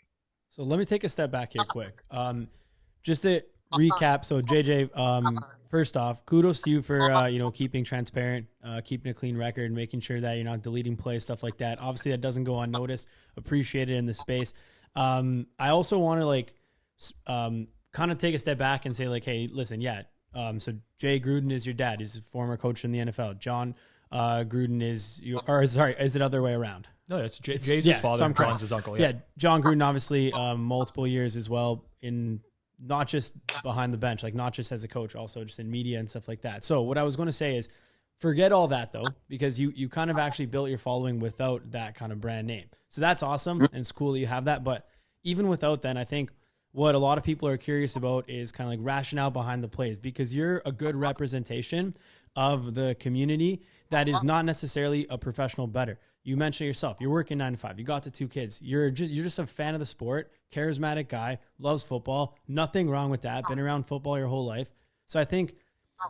So let me take a step back here quick. Just to recap. So JJ, first off, kudos to you for, keeping transparent, keeping a clean record, making sure that you're not deleting plays, stuff like that. Obviously that doesn't go unnoticed, appreciated in the space. I also want to kind of take a step back and say like, hey, listen, so Jay Gruden is your dad. He's a former coach in the NFL. John Gruden is is it other way around? No, that's Jay's his father, John's his uncle. Yeah, John Gruden, obviously, multiple years as well, in not just behind the bench, like not just as a coach, also just in media and stuff like that. So what I was going to say is, forget all that though, because you kind of actually built your following without that kind of brand name. So that's awesome. And it's cool that you have that. But even without that, I think what a lot of people are curious about is kind of like rationale behind the plays, because you're a good representation of the community that is not necessarily a professional bettor. You mentioned yourself, you're working 9 to 5. You got the 2 kids. You're just a fan of the sport, charismatic guy, loves football. Nothing wrong with that. Been around football your whole life. So I think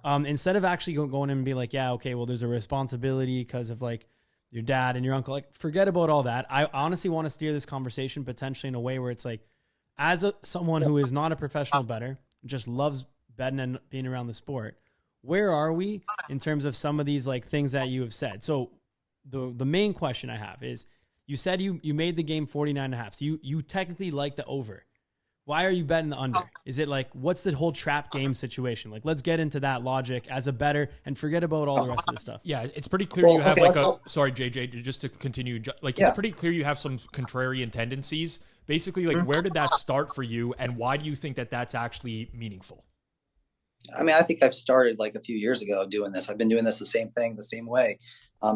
instead of actually going in and be like, yeah, okay, well, there's a responsibility because of like your dad and your uncle, like forget about all that. I honestly want to steer this conversation potentially in a way where it's like, as someone who is not a professional bettor, just loves betting and being around the sport, where are we in terms of some of these like things that you have said? So the main question I have is, you said you made the game 49.5. So you technically like the over. Why are you betting the under? Is it like, what's the whole trap game situation? Like, let's get into that logic as a bettor and forget about all the rest of the stuff. Yeah, it's pretty clear you have sorry, JJ, just to continue. Like, it's pretty clear you have some contrarian tendencies. Basically, like, where did that start for you, and why do you think that that's actually meaningful? I mean, I think I've started like a few years ago doing this. I've been doing this the same thing, the same way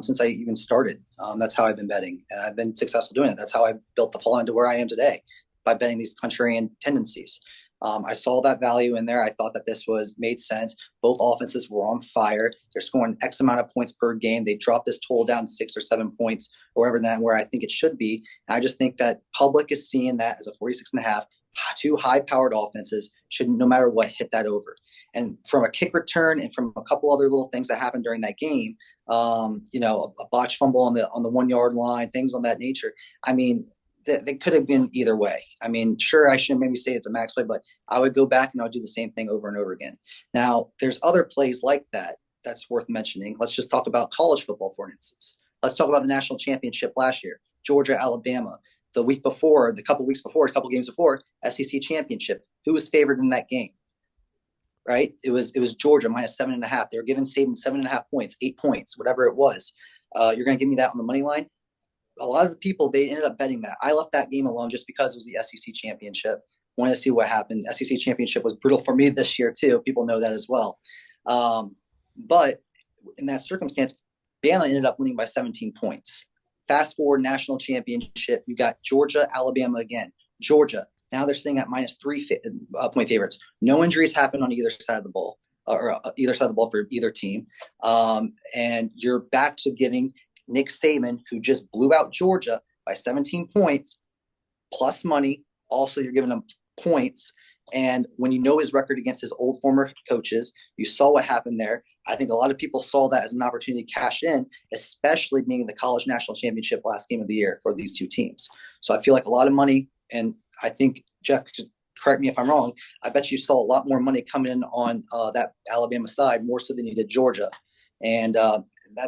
since I even started. That's how I've been betting. And I've been successful doing it. That's how I built the following to where I am today, by betting these contrarian tendencies. I saw that value in there. I thought that this made sense. Both offenses were on fire. They're scoring X amount of points per game. They dropped this total down 6 or 7 points, or wherever that, where I think it should be. And I just think that public is seeing that as a 46.5. 2 high-powered offenses should, no matter what, hit that over. And from a kick return and from a couple other little things that happened during that game, a botch fumble on the 1 yard line, things on that nature. I mean, they could have been either way. I mean, sure, I shouldn't maybe say it's a max play, but I would go back and I would do the same thing over and over again. Now, there's other plays like that that's worth mentioning. Let's just talk about college football, for instance. Let's talk about the national championship last year, Georgia, Alabama. The week before, a couple games before, SEC championship. Who was favored in that game? Right? It was Georgia minus 7.5. They were giving Saban 7.5 points, 8 points, whatever it was. You're going to give me that on the money line? A lot of the people, they ended up betting that. I left that game alone just because it was the SEC championship. Wanted to see what happened. SEC championship was brutal for me this year too. People know that as well. But in that circumstance, Bama ended up winning by 17 points. Fast forward, national championship, you got Georgia, Alabama again. Georgia, now they're sitting at minus 3 point favorites. No injuries happened on either side of the ball, or either side of the ball for either team. And you're back to giving Nick Saban, who just blew out Georgia by 17 points, plus money. Also, you're giving him points. And when you know his record against his old former coaches, you saw what happened there. I think a lot of people saw that as an opportunity to cash in, especially being the college national championship last game of the year for these 2 teams. So I feel like a lot of money, and I think, Jeff, correct me if I'm wrong, I bet you saw a lot more money come in on that Alabama side, more so than you did Georgia. And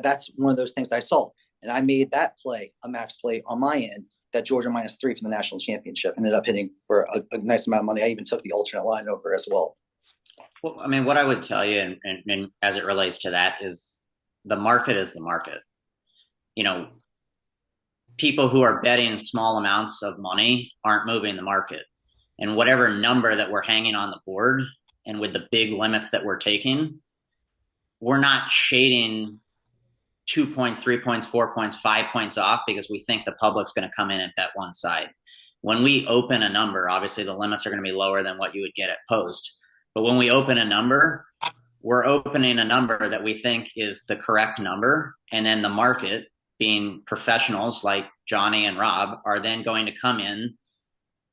that's one of those things that I saw. And I made that play a max play on my end, that Georgia minus 3 for the national championship, ended up hitting for a nice amount of money. I even took the alternate line over as well. Well, I mean, what I would tell you, and as it relates to that, is the market is the market. You know, people who are betting small amounts of money aren't moving the market. And whatever number that we're hanging on the board, and with the big limits that we're taking, we're not shading 2 points, 3 points, 4 points, 5 points off because we think the public's going to come in at that one side. When we open a number, obviously the limits are going to be lower than what you would get at post. But when we open a number, we're opening a number that we think is the correct number. And then the market, being professionals like Johnny and Rob, are then going to come in,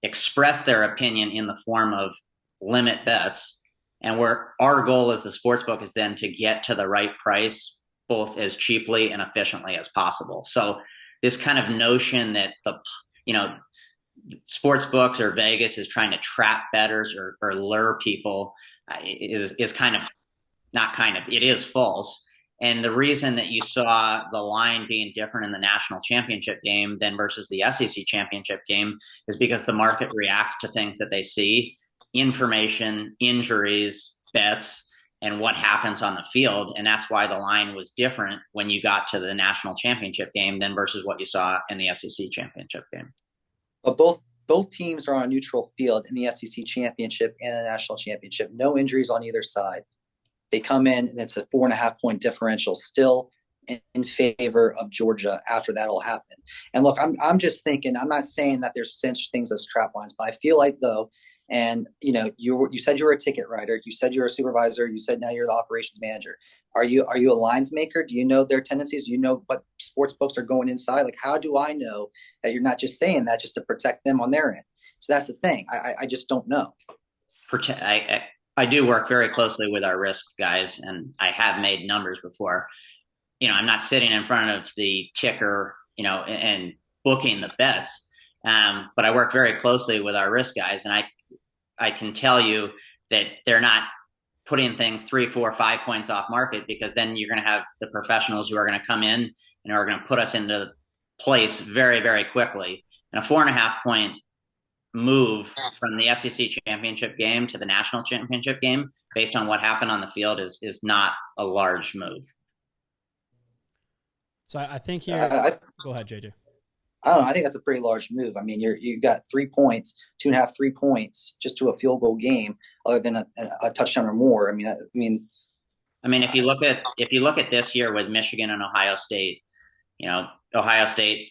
express their opinion in the form of limit bets. And where our goal as the sportsbook is then to get to the right price, both as cheaply and efficiently as possible. So this kind of notion that sports books or Vegas is trying to trap bettors or lure people is kind of not kind of, it is false. And the reason that you saw the line being different in the national championship game than versus the SEC championship game is because the market reacts to things that they see, information, injuries, bets, and what happens on the field. And that's why the line was different when you got to the national championship game than versus what you saw in the SEC championship game. But both teams are on a neutral field in the SEC championship and the national championship. No injuries on either side. They come in and it's a 4.5 point differential still in favor of Georgia after that all happened. And look, I'm just thinking, I'm not saying that there's such things as trap lines, but I feel like though, and you said you were a ticket writer, you said you're a supervisor, you said now you're the operations manager. Are you a lines maker? Do you know their tendencies? Do you know what sports books are going inside? Like, how do I know that you're not just saying that just to protect them on their end? So that's the thing. I just don't know. I do work very closely with our risk guys, and I have made numbers before. I'm not sitting in front of the ticker, and booking the bets. But I work very closely with our risk guys, and I can tell you that they're not putting things 3, 4, 5 points off market, because then you're going to have the professionals who are going to come in and are going to put us into place very, very quickly. And a 4.5 point move from the SEC championship game to the national championship game based on what happened on the field is not a large move. So I think here, go ahead, JJ. I don't know. I think that's a pretty large move. I mean, you've got 3 points, 2.5, 3 points just to a field goal game, other than a touchdown or more. I mean, if you look at this year with Michigan and Ohio State, Ohio State,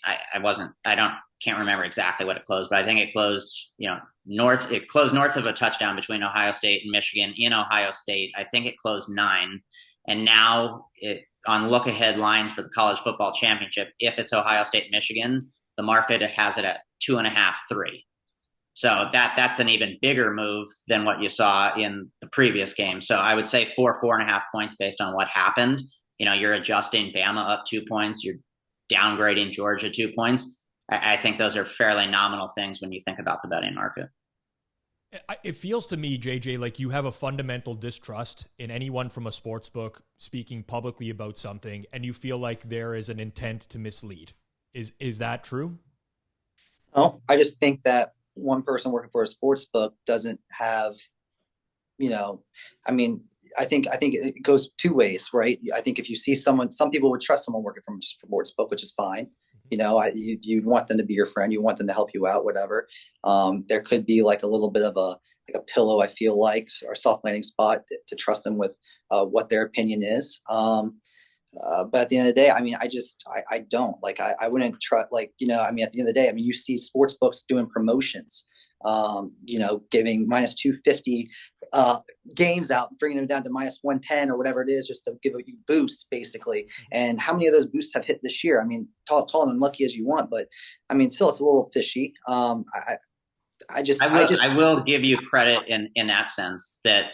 can't remember exactly what it closed, but I think it closed, north. It closed north of a touchdown between Ohio State and Michigan in Ohio State. I think it closed 9, and now on look ahead lines for the college football championship, if it's Ohio State, Michigan, the market has it at 2.5, 3. So that's an even bigger move than what you saw in the previous game. So I would say 4.5 points based on what happened. You're adjusting Bama up 2 points. You're downgrading Georgia 2 points. I think those are fairly nominal things when you think about the betting market. It feels to me, JJ, like you have a fundamental distrust in anyone from a sports book speaking publicly about something, and you feel like there is an intent to mislead. Is that true? No, I just think that one person working for a sports book doesn't have, I think it goes 2 ways, right? I think if you see some people would trust someone working from a sports book, which is fine. You want them to be your friend. You want them to help you out, whatever. There could be like a little bit of a pillow, I feel like, or a soft landing spot to trust them with what their opinion is. But at the end of the day, I don't like, I wouldn't trust, at the end of the day, you see sports books doing promotions, giving minus 250 games out, bringing them down to minus 110 or whatever it is, just to give you boosts basically. And how many of those boosts have hit this year? Call them unlucky as you want, but still it's a little fishy. I will give you credit in that sense, that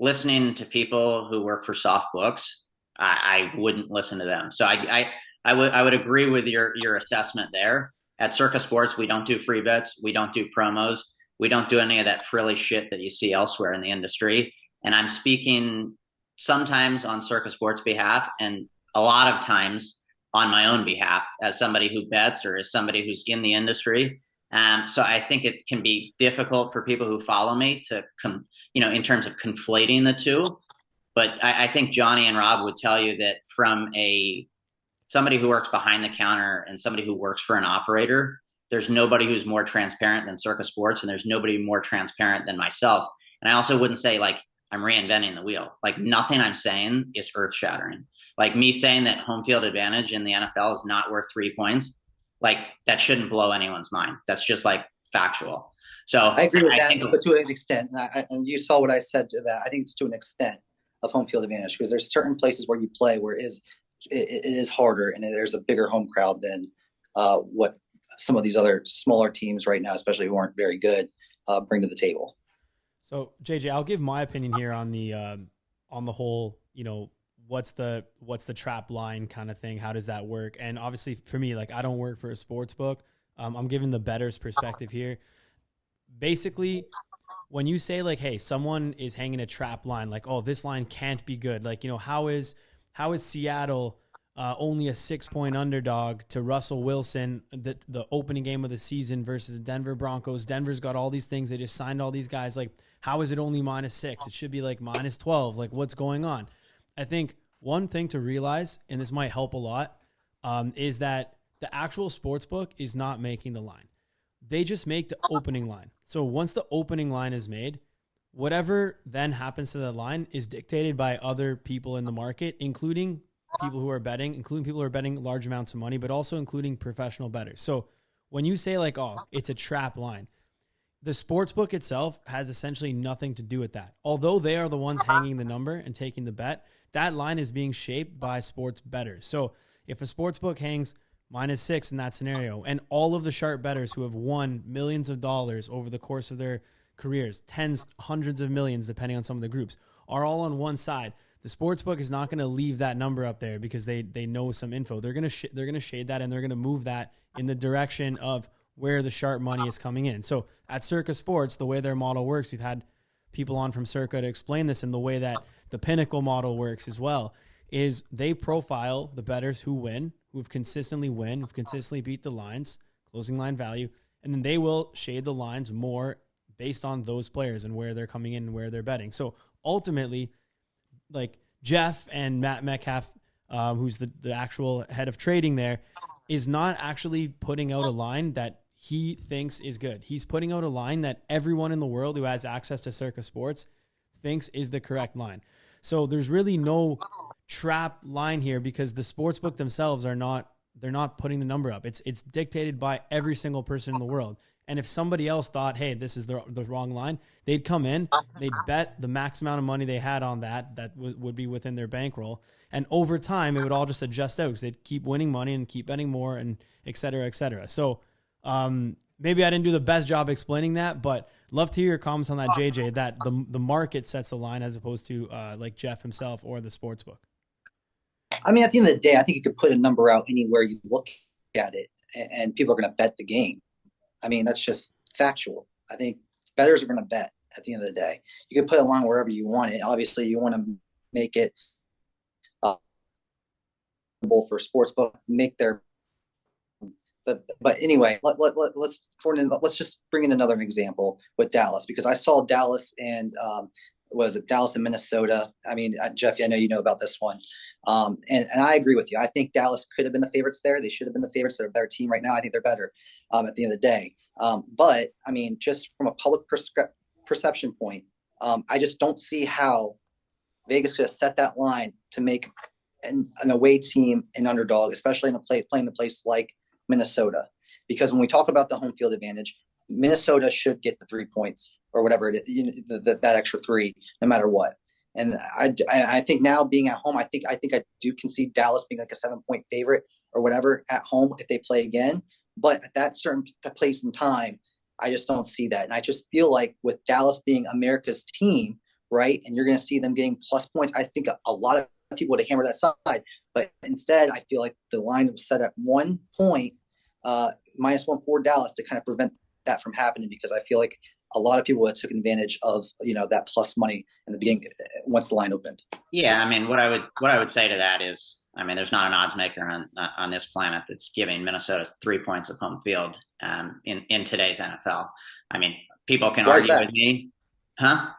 listening to people who work for soft books, I wouldn't listen to them. So I would agree with your assessment there. At Circa Sports, we don't do free bets. We don't do promos. We don't do any of that frilly shit that you see elsewhere in the industry. And I'm speaking sometimes on Circa Sports' behalf, and a lot of times on my own behalf as somebody who bets or as somebody who's in the industry. So I think it can be difficult for people who follow me to, in terms of conflating the two. But I think Johnny and Rob would tell you that from somebody who works behind the counter and somebody who works for an operator, there's nobody who's more transparent than Circa Sports, and there's nobody more transparent than myself. And I also wouldn't say like I'm reinventing the wheel. Like nothing I'm saying is earth shattering. Like me saying that home field advantage in the NFL is not worth 3 points, like that shouldn't blow anyone's mind. That's just like factual. So I agree with that, but to an extent, and you saw what I said to that. I think it's to an extent of home field advantage, because there's certain places where you play where it is harder and there's a bigger home crowd than what some of these other smaller teams right now, especially who aren't very good, bring to the table. So JJ, I'll give my opinion here on the whole, what's the trap line kind of thing? How does that work? And obviously for me, like I don't work for a sports book. I'm giving the bettor's perspective here. Basically, when you say like, hey, someone is hanging a trap line, like, oh, this line can't be good. Like, how is Seattle only a 6-point underdog to Russell Wilson, the opening game of the season versus the Denver Broncos? Denver's got all these things. They just signed all these guys. Like, how is it only -6? It should be like -12. Like, what's going on? I think one thing to realize, and this might help a lot, is that the actual sports book is not making the line. They just make the opening line. So once the opening line is made, whatever then happens to the line is dictated by other people in the market, including people who are betting, including people who are betting large amounts of money, but also including professional bettors. So when you say like, oh, it's a trap line, the sportsbook itself has essentially nothing to do with that. Although they are the ones hanging the number and taking the bet, that line is being shaped by sports bettors. So if a sportsbook hangs -6 in that scenario, and all of the sharp bettors who have won millions of dollars over the course of their careers, tens, hundreds of millions, depending on some of the groups, are all on one side, the sportsbook is not going to leave that number up there because they know some info. They're going to shade that, and they're going to move that in the direction of where the sharp money is coming in. So at Circa Sports, the way their model works, we've had people on from Circa to explain this, and the way that the Pinnacle model works as well, is they profile the bettors who win, who've consistently beat the lines, closing line value, and then they will shade the lines more based on those players and where they're coming in and where they're betting. So ultimately, like Jeff and Matt Metcalf, who's the actual head of trading there, is not actually putting out a line that he thinks is good. He's putting out a line that everyone in the world who has access to Circa Sports thinks is the correct line. So there's really no trap line here because the sportsbook themselves they're not putting the number up. It's dictated by every single person in the world. And if somebody else thought, hey, this is the wrong line, they'd come in, they'd bet the max amount of money they had on that would be within their bankroll. And over time, it would all just adjust out because they'd keep winning money and keep betting more and et cetera, et cetera. So maybe I didn't do the best job explaining that, but love to hear your comments on that, JJ, that the market sets the line as opposed to like Jeff himself or the sportsbook. I mean, at the end of the day, I think you could put a number out anywhere you look at it, and people are going to bet the game. I mean, that's just factual. I think bettors are going to bet at the end of the day. You can put a line wherever you want it. Obviously, you want to make it for sportsbook, make their. But anyway, let's just bring in another example with Dallas, because I saw Dallas and Dallas and Minnesota. I mean, Jeff, I know you know about this one. And I agree with you. I think Dallas could have been the favorites there. They should have been the favorites. They're a better team right now. I think they're better at the end of the day. But I mean, just from a public perception point, I just don't see how Vegas could have set that line to make an away team an underdog, especially playing a place like Minnesota. Because when we talk about the home field advantage, Minnesota should get the 3 points or whatever it is, that extra 3, no matter what. And I think now being at home, I think I do concede Dallas being like a 7-point favorite or whatever at home if they play again. But at that certain place in time, I just don't see that. And I just feel like with Dallas being America's team, right, and you're going to see them getting plus points, I think a lot of people would have hammered that side. But instead, I feel like the line was set at 1 point, -1 for Dallas to kind of prevent that from happening, because I feel like a lot of people took advantage of that plus money in the beginning once the line opened. Yeah, I mean, what I would say to that is, I mean, there's not an odds maker on this planet that's giving Minnesota 3 points of home field in today's NFL. I mean, people can argue with me, huh?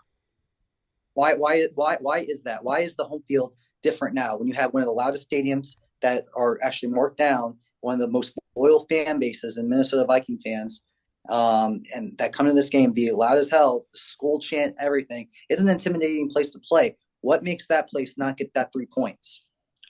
Why is that? Why is the home field different now when you have one of the loudest stadiums that are actually marked down, one of the most loyal fan bases in Minnesota Viking fans? And that come to this game, be loud as hell, school chant, everything. It's an intimidating place to play. What makes that place not get that 3 points?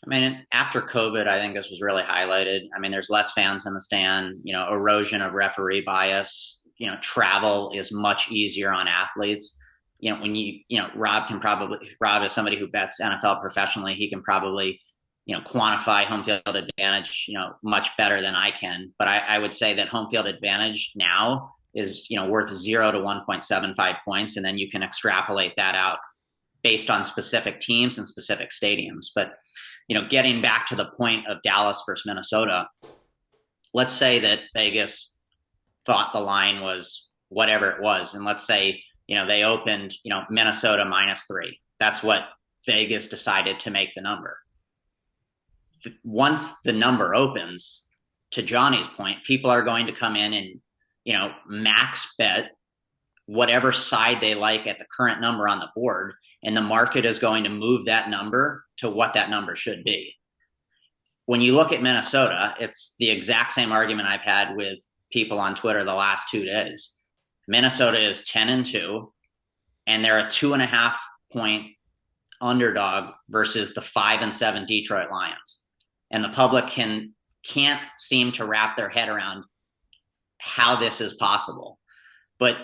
I mean, after COVID, I think this was really highlighted. I mean, there's less fans in the stand, erosion of referee bias, travel is much easier on athletes. When Rob is somebody who bets NFL professionally, he can probably quantify home field advantage, much better than I can. But I would say that home field advantage now is, worth 0 to 1.75 points. And then you can extrapolate that out based on specific teams and specific stadiums. But, getting back to the point of Dallas versus Minnesota, let's say that Vegas thought the line was whatever it was. And let's say, they opened, Minnesota -3. That's what Vegas decided to make the number. Once the number opens, to Johnny's point, people are going to come in and, max bet whatever side they like at the current number on the board. And the market is going to move that number to what that number should be. When you look at Minnesota, it's the exact same argument I've had with people on Twitter the last 2 days. Minnesota is 10-2. and they're a 2.5 point underdog versus the 5-7 Detroit Lions. And the public can't seem to wrap their head around how this is possible. But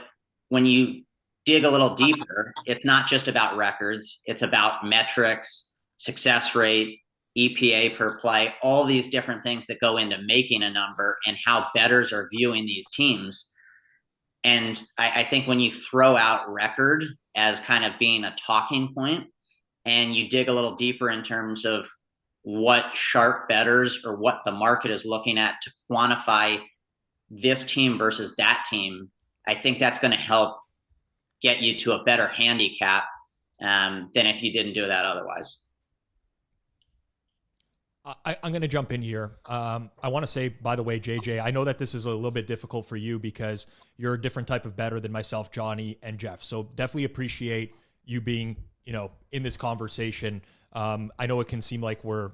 when you dig a little deeper, it's not just about records. It's about metrics, success rate, EPA per play, all these different things that go into making a number and how bettors are viewing these teams. And I think when you throw out record as kind of being a talking point and you dig a little deeper in terms of what sharp bettors or what the market is looking at to quantify this team versus that team, I think that's going to help get you to a better handicap than if you didn't do that otherwise. I'm going to jump in here. I want to say, by the way, JJ, I know that this is a little bit difficult for you because you're a different type of bettor than myself, Johnny, and Jeff. So definitely appreciate you being, in this conversation. I know it can seem like we're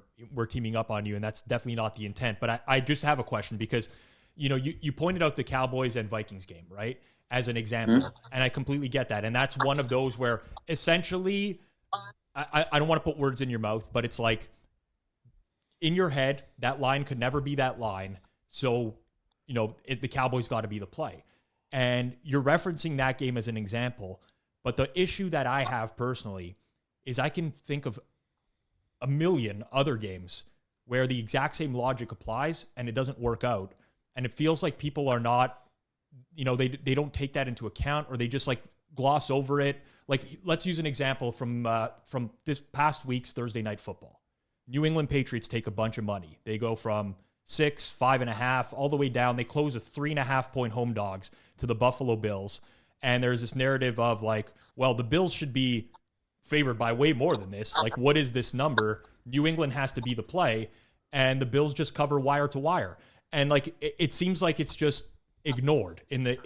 teaming up on you, and that's definitely not the intent. But I just have a question because, you pointed out the Cowboys and Vikings game, right, as an example. Mm-hmm. And I completely get that. And that's one of those where essentially, I don't want to put words in your mouth, but it's like, in your head, that line could never be that line. So, the Cowboys got to be the play. And you're referencing that game as an example. But the issue that I have personally is I can think of a million other games where the exact same logic applies and it doesn't work out. And it feels like people are not, they don't take that into account, or they just like gloss over it. Like, let's use an example from this past week's Thursday Night Football. New England Patriots take a bunch of money. They go from 6, 5.5, all the way down. They close a 3.5 point home dogs to the Buffalo Bills. And there's this narrative of like, well, the Bills should be favored by way more than this. Like, what is this number? New England has to be the play, and the Bills just cover wire to wire. And like, it seems like it's just ignored in the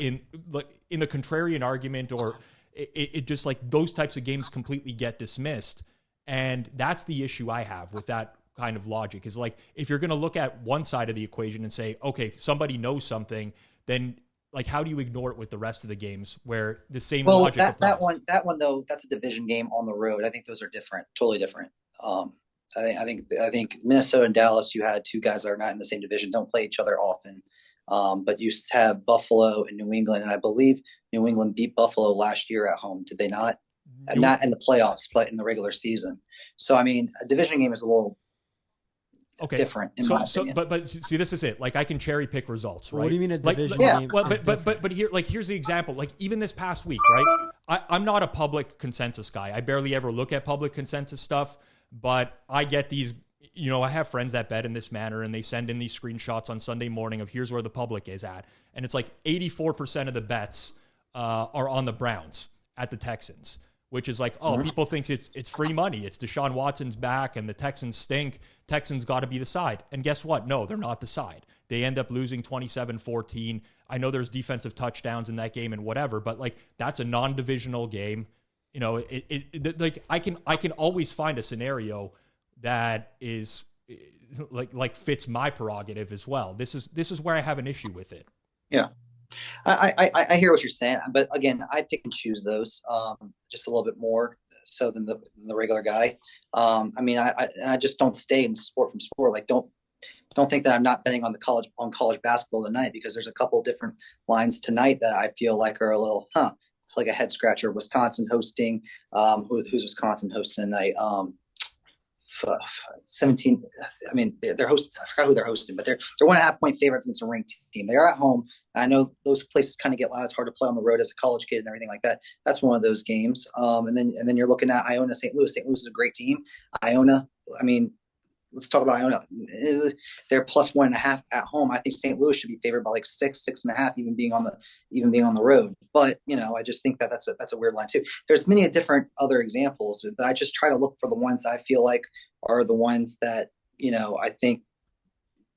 contrarian argument, or it just like those types of games completely get dismissed. And that's the issue I have with that kind of logic, is like, if you're going to look at one side of the equation and say, okay, somebody knows something, then like, how do you ignore it with the rest of the games where the same logic applies? That one though, that's a division game on the road. I think those are different, totally different. I think Minnesota and Dallas, you had two guys that are not in the same division, don't play each other often. But you have Buffalo and New England, and I believe New England beat Buffalo last year at home. Did they not? And not in the playoffs, but in the regular season. So, I mean, a division game is a little different in my opinion. But see, this is it. Like, I can cherry pick results, right? What do you mean a division game? But here's the example. Like, even this past week, right? I'm not a public consensus guy. I barely ever look at public consensus stuff, but I get these. I have friends that bet in this manner, and they send in these screenshots on Sunday morning of here's where the public is at, and it's like 84% of the bets are on the Browns at the Texans. Which is like, people think it's free money. It's Deshaun Watson's back and the Texans stink. Texans got to be the side. And guess what? No, they're not the side. They end up losing 27-14. I know there's defensive touchdowns in that game and whatever, but like, that's a non-divisional game. Like, I can always find a scenario that is like fits my prerogative as well. This is where I have an issue with it. Yeah. I hear what you're saying, but again, I pick and choose those just a little bit more so than the regular guy. I just don't stay in sport from sport. Like, don't think that I'm not betting on college basketball tonight, because there's a couple of different lines tonight that I feel like are a little like a head scratcher. Wisconsin hosting, who's Wisconsin hosting tonight? 17. I mean, they're hosting. I forgot who they're hosting, but they're 1.5 point favorites against a ranked team. They are at home. I know those places kind of get loud. It's hard to play on the road as a college kid and everything like that. That's one of those games. And then you're looking at Iona, St. Louis. St. Louis is a great team. Iona. I mean, let's talk about Iona. They're plus 1.5 at home. I think St. Louis should be favored by like 6.5, even being on the road. But I just think that's a weird line too. There's many different other examples, but I just try to look for the ones that I feel like are the ones that I think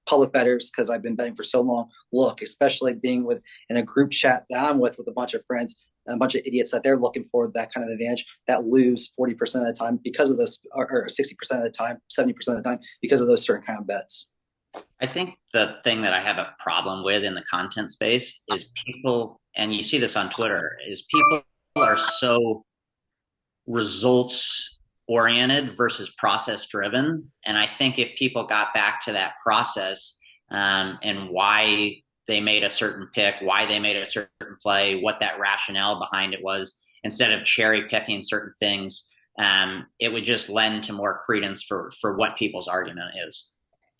public bettors, because I've been betting for so long, look, especially being in a group chat that I'm with a bunch of friends, a bunch of idiots that they're looking for that kind of advantage, that lose 40% of the time because of those, or 60% of the time, 70% of the time because of those certain kind of bets. I think the thing that I have a problem with in the content space is people, and you see this on Twitter, is people are so results oriented versus process driven. And I think if people got back to that process, and why they made a certain pick, why they made a certain play, what that rationale behind it was, instead of cherry picking certain things, it would just lend to more credence for what people's argument is.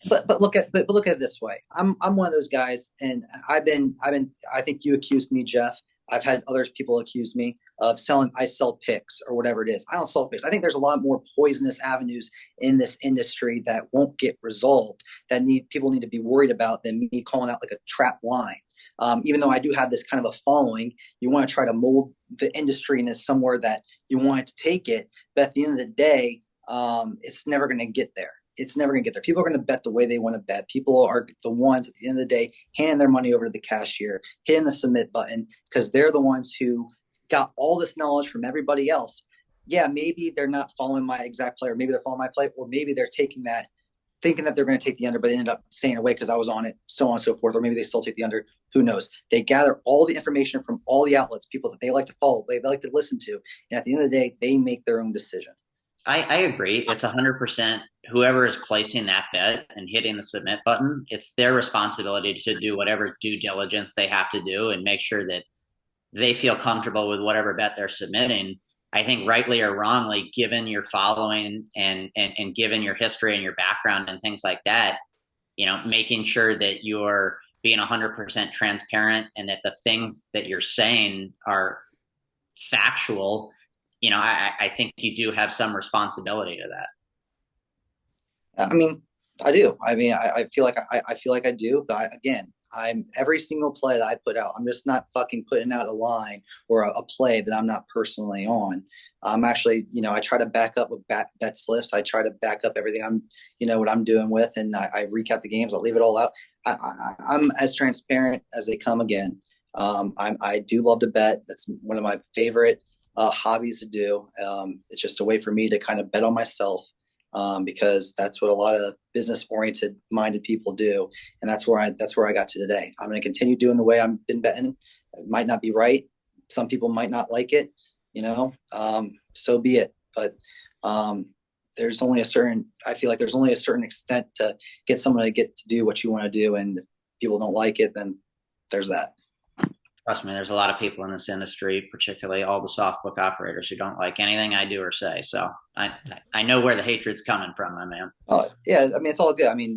But look at it this way. I'm one of those guys, and I think you accused me, Jeff. I've had other people accuse me of I sell picks or whatever it is. I don't sell picks. I think there's a lot more poisonous avenues in this industry that won't get resolved, that people need to be worried about than me calling out like a trap line. Even though I do have this kind of a following, you want to try to mold the industry into somewhere that you want it to take it. But at the end of the day, it's never going to get there. It's never going to get there. People are going to bet the way they want to bet. People are the ones at the end of the day handing their money over to the cashier, hitting the submit button, because they're the ones who got all this knowledge from everybody else. Yeah, maybe they're not following my exact play, or maybe they're following my play, or maybe they're taking that, thinking that they're going to take the under, but they ended up staying away because I was on it, so on and so forth. Or maybe they still take the under. Who knows? They gather all the information from all the outlets, people that they like to follow, they like to listen to. And at the end of the day, they make their own decision. I agree. It's 100%. Whoever is placing that bet and hitting the submit button, it's their responsibility to do whatever due diligence they have to do and make sure that they feel comfortable with whatever bet they're submitting. I think rightly or wrongly, given your following and given your history and your background and things like that, making sure that you're being 100% transparent and that the things that you're saying are factual, I think you do have some responsibility to that. I mean, I do. I mean, I feel like I do. But again, I'm every single play that I put out, I'm just not fucking putting out a line or a play that I'm not personally on. I'm actually, I try to back up with bet slips. I try to back up everything what I'm doing with, and I recap the games. I'll leave it all out. I'm as transparent as they come. Again, I do love to bet. That's one of my favorite hobbies to do. It's just a way for me to kind of bet on myself, because that's what a lot of business oriented minded people do. And that's where I got to today. I'm going to continue doing the way I've been betting. It might not be right. Some people might not like it, so be it. But there's only I feel like there's only a certain extent to get someone to get to do what you want to do. And if people don't like it, then there's that. Trust me, there's a lot of people in this industry, particularly all the soft book operators, who don't like anything I do or say. So I know where the hatred's coming from, my man. Oh yeah, I mean, it's all good. I mean,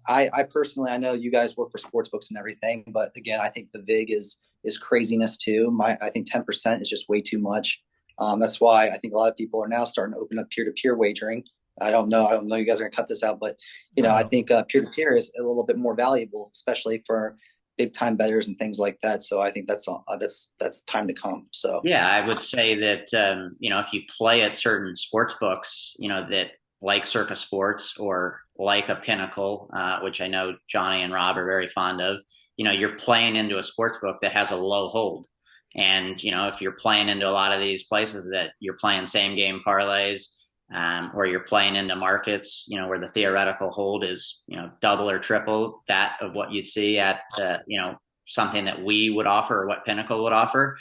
I personally, I know you guys work for sports books and everything, but again, I think the VIG is craziness too. I think 10% is just way too much. That's why I think a lot of people are now starting to open up peer-to-peer wagering. I don't know you guys are gonna cut this out, but I think peer-to-peer is a little bit more valuable, especially for big time bettors and things like that. So I think that's time to come. So yeah, I would say that if you play at certain sports books, that like Circa Sports or like a Pinnacle, which I know Johnny and Rob are very fond of, you're playing into a sports book that has a low hold. And if you're playing into a lot of these places that you're playing same game parlays, or you're playing into markets, where the theoretical hold is, double or triple that of what you'd see at, something that we would offer or what Pinnacle would offer.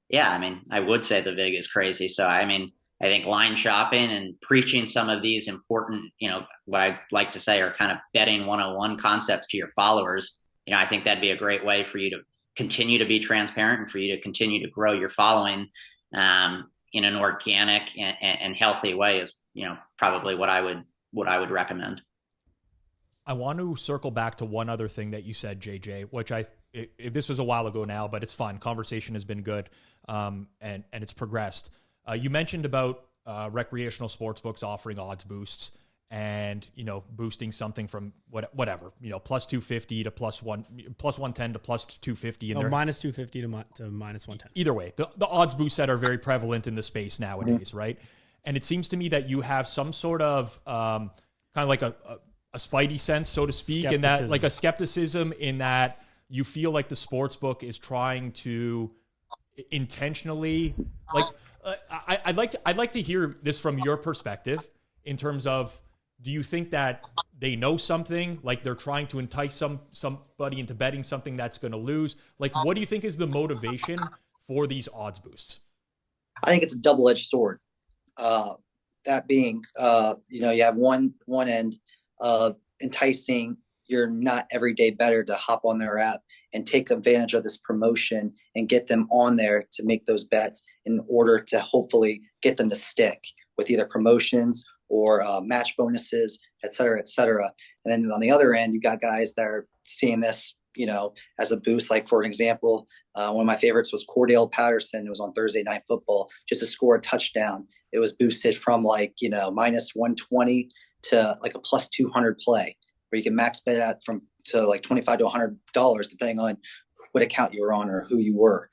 Yeah, I mean, I would say the VIG is crazy. So, I mean, I think line shopping and preaching some of these important, what I like to say are kind of betting 101 concepts to your followers, I think that'd be a great way for you to continue to be transparent and for you to continue to grow your following in an organic and healthy way is, probably what I would recommend. I want to circle back to one other thing that you said, JJ, which this was a while ago now, but it's fun. Conversation has been good, and it's progressed. You mentioned about recreational sports books offering odds boosts and, boosting something from whatever, plus 250 to plus 110 to plus 250. And minus 250 to minus 110. Either way, the odds boosts that are very prevalent in the space nowadays, right? And it seems to me that you have some sort of kind of like a spidey sense, so to speak, in that, like a skepticism in that you feel like the sports book is trying to intentionally, like, I'd like to hear this from your perspective in terms of, do you think that they know something, like they're trying to entice somebody into betting something that's going to lose? Like, what do you think is the motivation for these odds boosts? I think it's a double-edged sword. That being, you have one end of enticing your not everyday bettor to hop on their app and take advantage of this promotion and get them on there to make those bets in order to hopefully get them to stick with either promotions or match bonuses, et cetera, et cetera. And then on the other end, you got guys that are seeing this, as a boost. Like, for an example, one of my favorites was Cordell Patterson. It was on Thursday Night Football, just to score a touchdown. It was boosted from minus 120 to like a plus 200 play, where you can max bet at to like $25 to $100, depending on what account you were on or who you were.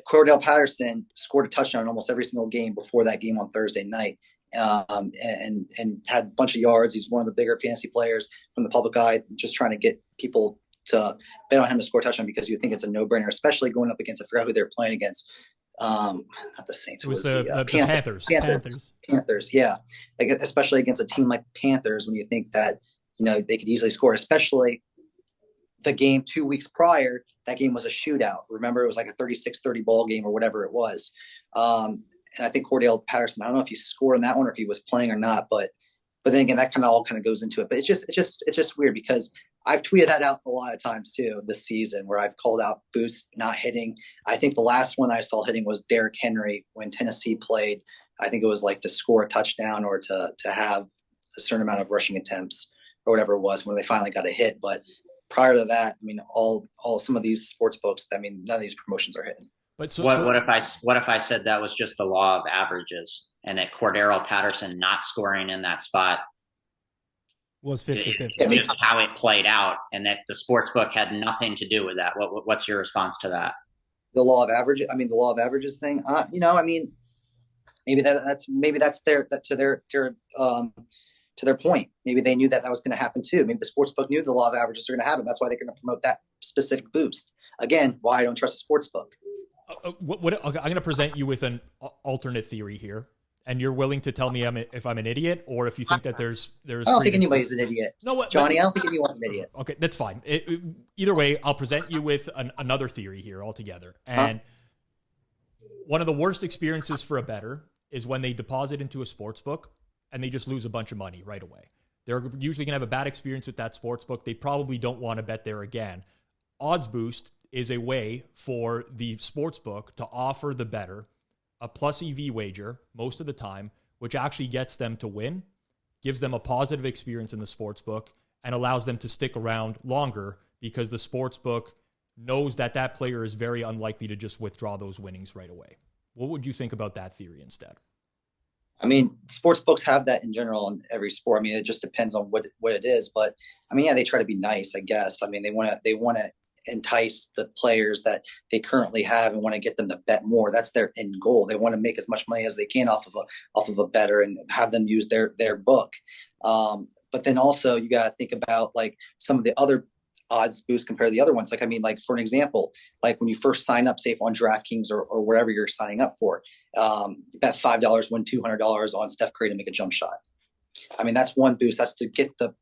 Cordell Patterson scored a touchdown in almost every single game before that game on Thursday night, and had a bunch of yards. He's one of the bigger fantasy players from the public eye, just trying to get people to bet on him to score a touchdown because you think it's a no-brainer, especially going up against, I forgot who they're playing against. Not the Saints. It was the Panthers. Panthers, yeah. Especially against a team like the Panthers, when you think that, they could easily score, especially the game 2 weeks prior. That game was a shootout. Remember, it was like a 36-30 ball game or whatever it was. And I think Cordell Patterson, I don't know if he scored in that one or if he was playing or not, but then again, that all goes into it. But it's just weird, because I've tweeted that out a lot of times too this season, where I've called out boosts not hitting. I think the last one I saw hitting was Derrick Henry when Tennessee played. I think it was like to score a touchdown or to have a certain amount of rushing attempts or whatever it was when they finally got a hit. But prior to that, all some of these sports books, none of these promotions are hitting. But what if I said that was just the law of averages, and that Cordell Patterson not scoring in that spot was 50-50? Just how it played out, and that the sports book had nothing to do with that. What's your response to that? The law of averages. The law of averages thing. Maybe that's to their point. Maybe they knew that was going to happen too. Maybe the sports book knew the law of averages are going to happen. That's why they're going to promote that specific boost. Again, why I don't trust a sports book. I'm going to present you with an alternate theory here, and you're willing to tell me if I'm an idiot, or if you think that there's. I don't think anybody's an idiot. No, Johnny, I don't think anyone's an idiot. Okay, that's fine. Either way, I'll present you with another theory here altogether. And one of the worst experiences for a bettor is when they deposit into a sports book and they just lose a bunch of money right away. They're usually going to have a bad experience with that sports book. They probably don't want to bet there again. Odds Boost is a way for the sports book to offer the bettor a plus EV wager most of the time, which actually gets them to win, gives them a positive experience in the sports book, and allows them to stick around longer, because the sports book knows that player is very unlikely to just withdraw those winnings right away. What would you think about that theory instead? Sports books have that in general in every sport. It just depends on what it is. But they try to be nice, I guess. They want to entice the players that they currently have and want to get them to bet more. That's their end goal. They want to make as much money as they can off of a bettor and have them use their book. But then also you got to think about like some of the other odds boosts compared to the other ones. Like for an example, like when you first sign up, say on DraftKings or wherever you're signing up for, bet $5, win $200 on Steph Curry to make a jump shot. That's one boost. That's to get the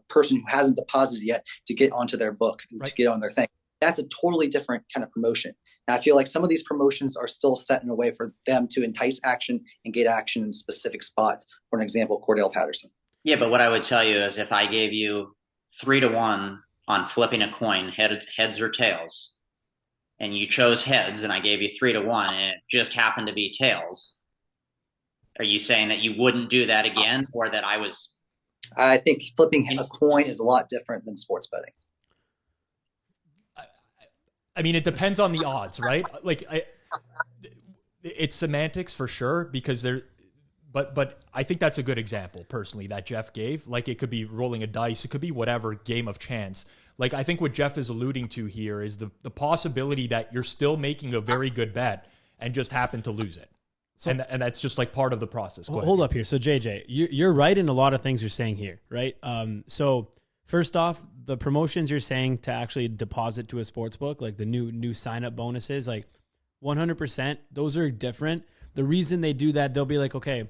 person who hasn't deposited yet to get onto their book, right, to get on their thing. That's a totally different kind of promotion. And I feel like some of these promotions are still set in a way for them to entice action and get action in specific spots. For an example, Cordell Patterson. Yeah, but what I would tell you is if I gave you 3-1 on flipping a coin, heads or tails, and you chose heads, and I gave you 3-1, and it just happened to be tails, are you saying that you wouldn't do that again, or that I was? I think flipping a coin is a lot different than sports betting. It depends on the odds, right? It's semantics for sure, because but I think that's a good example personally that Jeff gave. Like, it could be rolling a dice, it could be whatever game of chance. Like, I think what Jeff is alluding to here is the possibility that you're still making a very good bet and just happen to lose it. So, and that's just like part of the process. Hold up here. So JJ, you're right in a lot of things you're saying here, right? So first off, the promotions you're saying to actually deposit to a sports book, like the new sign up bonuses, like 100%, those are different. The reason they do that, they'll be like, okay,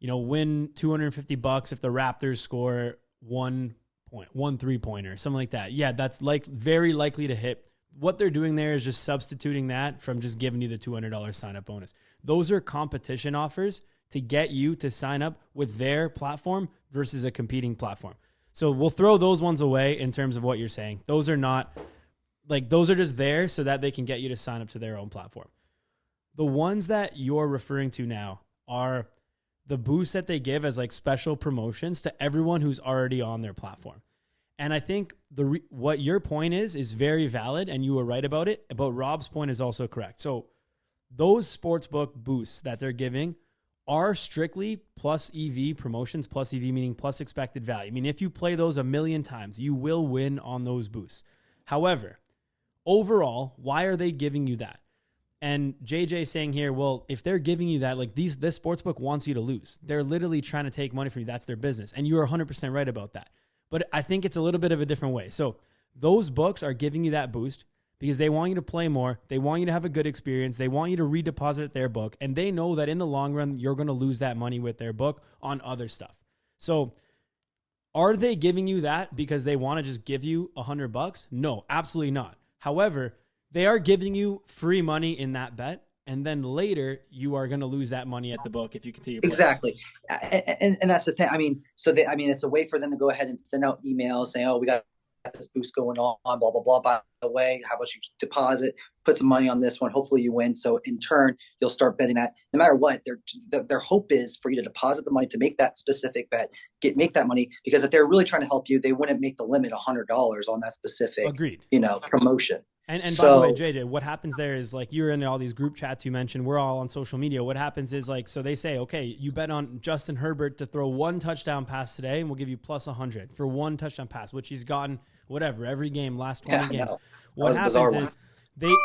win $250 if the Raptors score 1 3-pointer, something like that. Yeah, that's like very likely to hit. what they're doing there is just substituting that from just giving you the $200 sign up bonus. Those are competition offers to get you to sign up with their platform versus a competing platform. So we'll throw those ones away in terms of what you're saying. Those are not like, those are just there so that they can get you to sign up to their own platform. The ones that you're referring to now are the boosts that they give as like special promotions to everyone who's already on their platform. And I think what your point is very valid, and you were right about it, but Rob's point is also correct. So those sportsbook boosts that they're giving are strictly plus EV promotions, plus EV meaning plus expected value. I mean, if you play those 1,000,000 times, you will win on those boosts. However, overall, why are they giving you that? And JJ saying here, well, if they're giving you that, like this sportsbook wants you to lose. They're literally trying to take money from you. That's their business. And you're 100% right about that. But I think it's a little bit of a different way. So those books are giving you that boost because they want you to play more. They want you to have a good experience. They want you to redeposit their book. And they know that in the long run, you're going to lose that money with their book on other stuff. So are they giving you that because they want to just give you $100? No, absolutely not. However, they are giving you free money in that bet. And then later you are going to lose that money at the book if you continue. Exactly. And that's the thing. I mean, it's a way for them to go ahead and send out emails saying, oh, we got this boost going on, blah, blah, blah. By the way, how about you deposit, put some money on this one? Hopefully you win. So in turn, you'll start betting that no matter what, their hope is for you to deposit the money to make that specific bet, make that money. Because if they're really trying to help you, they wouldn't make the limit $100 on that specific, promotion. And by the way, JJ, what happens there is like you're in all these group chats you mentioned. We're all on social media. What happens is like, so they say, okay, you bet on Justin Herbert to throw 1 touchdown pass today, and we'll give you plus 100 for 1 touchdown pass, which he's gotten every game, last 20 games. No, what happens is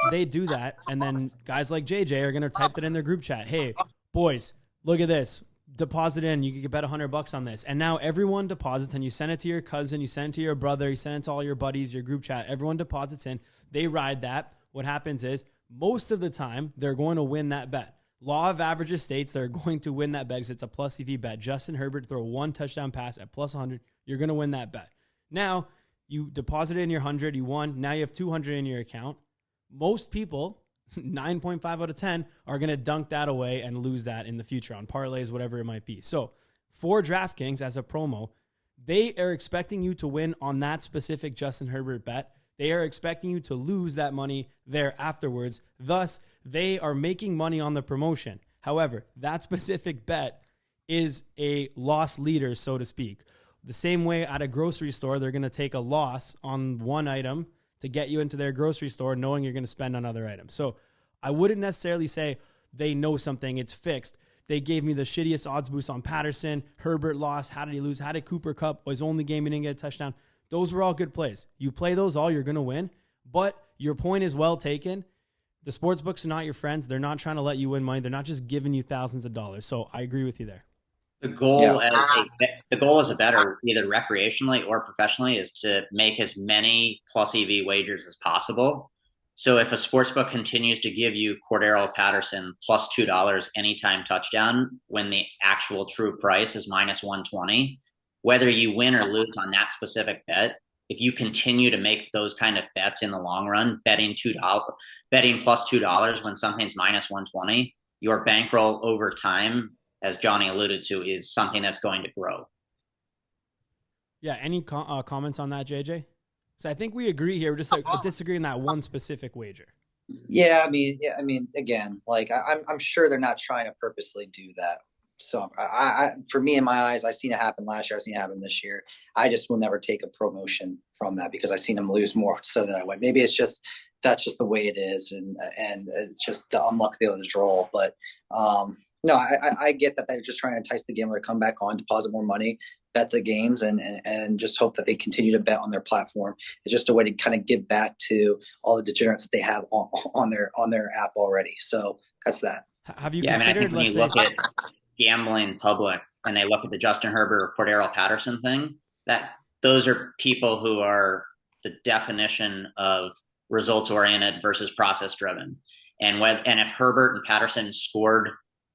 they do that, and then guys like JJ are going to type that in their group chat. Hey, boys, look at this. Deposit in. You can bet $100 on this. And now everyone deposits, and you send it to your cousin, you send it to your brother, you send it to all your buddies, your group chat. Everyone deposits in. They ride that. What happens is most of the time they're going to win that bet. Law of averages states they're going to win that bet because it's a plus EV bet. Justin Herbert throw 1 touchdown pass at plus 100. You're going to win that bet. Now you deposited in your 100, you won. Now you have 200 in your account. Most people, 9.5 out of 10, are going to dunk that away and lose that in the future on parlays, whatever it might be. So for DraftKings as a promo, they are expecting you to win on that specific Justin Herbert bet. They are expecting you to lose that money there afterwards. Thus, they are making money on the promotion. However, that specific bet is a loss leader, so to speak. The same way at a grocery store, they're going to take a loss on one item to get you into their grocery store knowing you're going to spend on other items. So I wouldn't necessarily say they know something, it's fixed. They gave me the shittiest odds boost on Patterson. Herbert lost. How did he lose? How did Cooper Kupp? His only game he didn't get a touchdown. Those were all good plays. You play those all, you're going to win. But your point is well taken. The sports books are not your friends. They're not trying to let you win money. They're not just giving you thousands of dollars. So I agree with you there. The goal as a bettor, either recreationally or professionally, is to make as many plus EV wagers as possible. So if a sportsbook continues to give you Cordero Patterson plus $2 anytime touchdown when the actual true price is minus 120, whether you win or lose on that specific bet, if you continue to make those kind of bets in the long run, betting plus $2 when something's minus 120, your bankroll over time, as Johnny alluded to, is something that's going to grow. Yeah. Any comments on that, JJ? So I think we agree here. We're just disagreeing on that one specific wager. Yeah. I mean, again, like I'm sure they're not trying to purposely do that. So for me, in my eyes, I've seen it happen last year. I've seen it happen this year. I just will never take a promotion from that because I've seen them lose more so than I win. Maybe that's just the way it is, and it's just the unlucky of the draw. But no, I get that they're just trying to entice the gambler to come back on, deposit more money, bet the games, and just hope that they continue to bet on their platform. It's just a way to kind of give back to all the degenerates that they have on their app already. So that's that. Have you considered? When you look at gambling public and they look at the Justin Herbert or Cordero Patterson thing, that those are people who are the definition of results oriented versus process driven. And if Herbert and Patterson scored,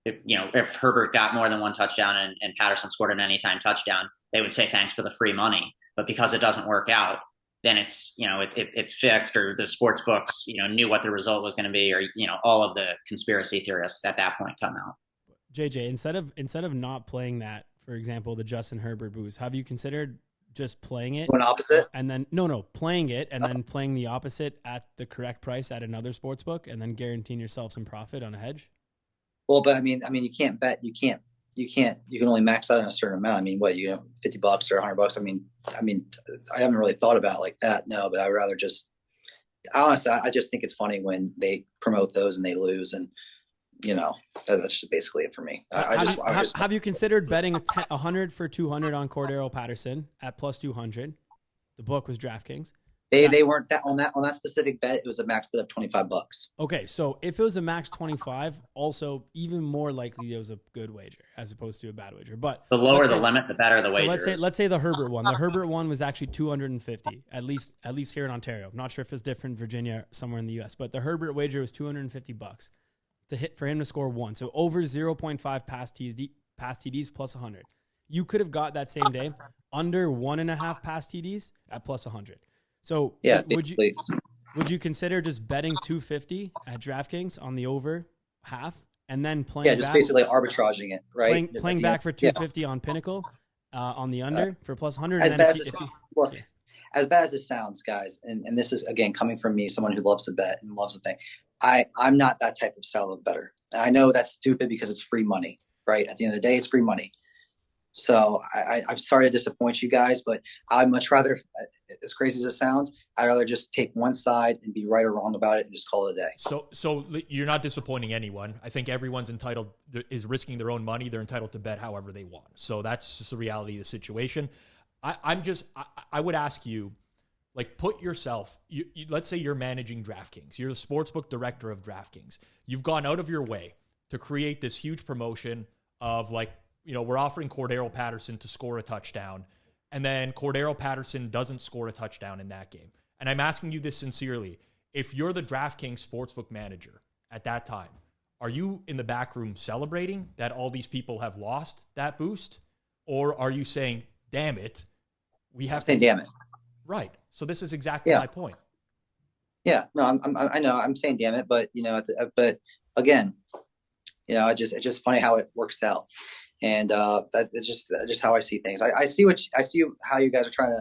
if Herbert got more than 1 touchdown and Patterson scored an anytime touchdown, they would say thanks for the free money. But because it doesn't work out, then it's, it's fixed, or the sports books, knew what the result was going to be, or, all of the conspiracy theorists at that point come out. JJ, instead of not playing that, for example, the Justin Herbert boost, have you considered just playing it? One opposite? And then, no, playing it and then playing the opposite at the correct price at another sports book and then guaranteeing yourself some profit on a hedge? Well, but I mean, you can't bet. You can only max out on a certain amount. I mean, what, $50 or $100? I mean, I haven't really thought about it like that. No, but I would rather just, honestly, I just think it's funny when they promote those and they lose, and that's just basically it for me. Have you considered betting 100 for 200 on Cordero Patterson at plus 200? The book was DraftKings. They weren't that on that specific bet. It was a max bet of $25. Okay, so if it was a max 25, also even more likely it was a good wager as opposed to a bad wager. But the lower the limit, the better the wager. So let's say the Herbert one. The Herbert one was actually 250, at least here in Ontario. I'm not sure if it's different in Virginia, somewhere in the US, but the Herbert wager was $250 to hit for him to score one. So over 0.5 pass TDs plus 100. You could have got that same day under 1.5 pass TDs at plus 100. So yeah, would you consider just betting 250 at DraftKings on the over half and then playing? Yeah, just basically arbitraging it, right? Playing back for 250 on Pinnacle on the under for plus 100. As bad as it sounds, guys, and this is again coming from me, someone who loves to bet and loves to think. I'm not that type of style of bettor. I know that's stupid because it's free money, right? At the end of the day, it's free money. So I'm sorry to disappoint you guys, but I'd much rather, as crazy as it sounds, I'd rather just take one side and be right or wrong about it and just call it a day. So you're not disappointing anyone. I think everyone's is risking their own money. They're entitled to bet however they want. So that's just the reality of the situation. I would ask you, like, put yourself, let's say you're managing DraftKings. You're the sportsbook director of DraftKings. You've gone out of your way to create this huge promotion of, like, we're offering Cordero Patterson to score a touchdown, and then Cordero Patterson doesn't score a touchdown in that game. And I'm asking you this sincerely. If you're the DraftKings sportsbook manager at that time, are you in the back room celebrating that all these people have lost that boost? Or are you saying, damn it, we have to... damn it. Right. So this is exactly my point. Yeah, no, I know I'm saying damn it, but, but again, it's just funny how it works out. And it's just how I see things. I see how you guys are trying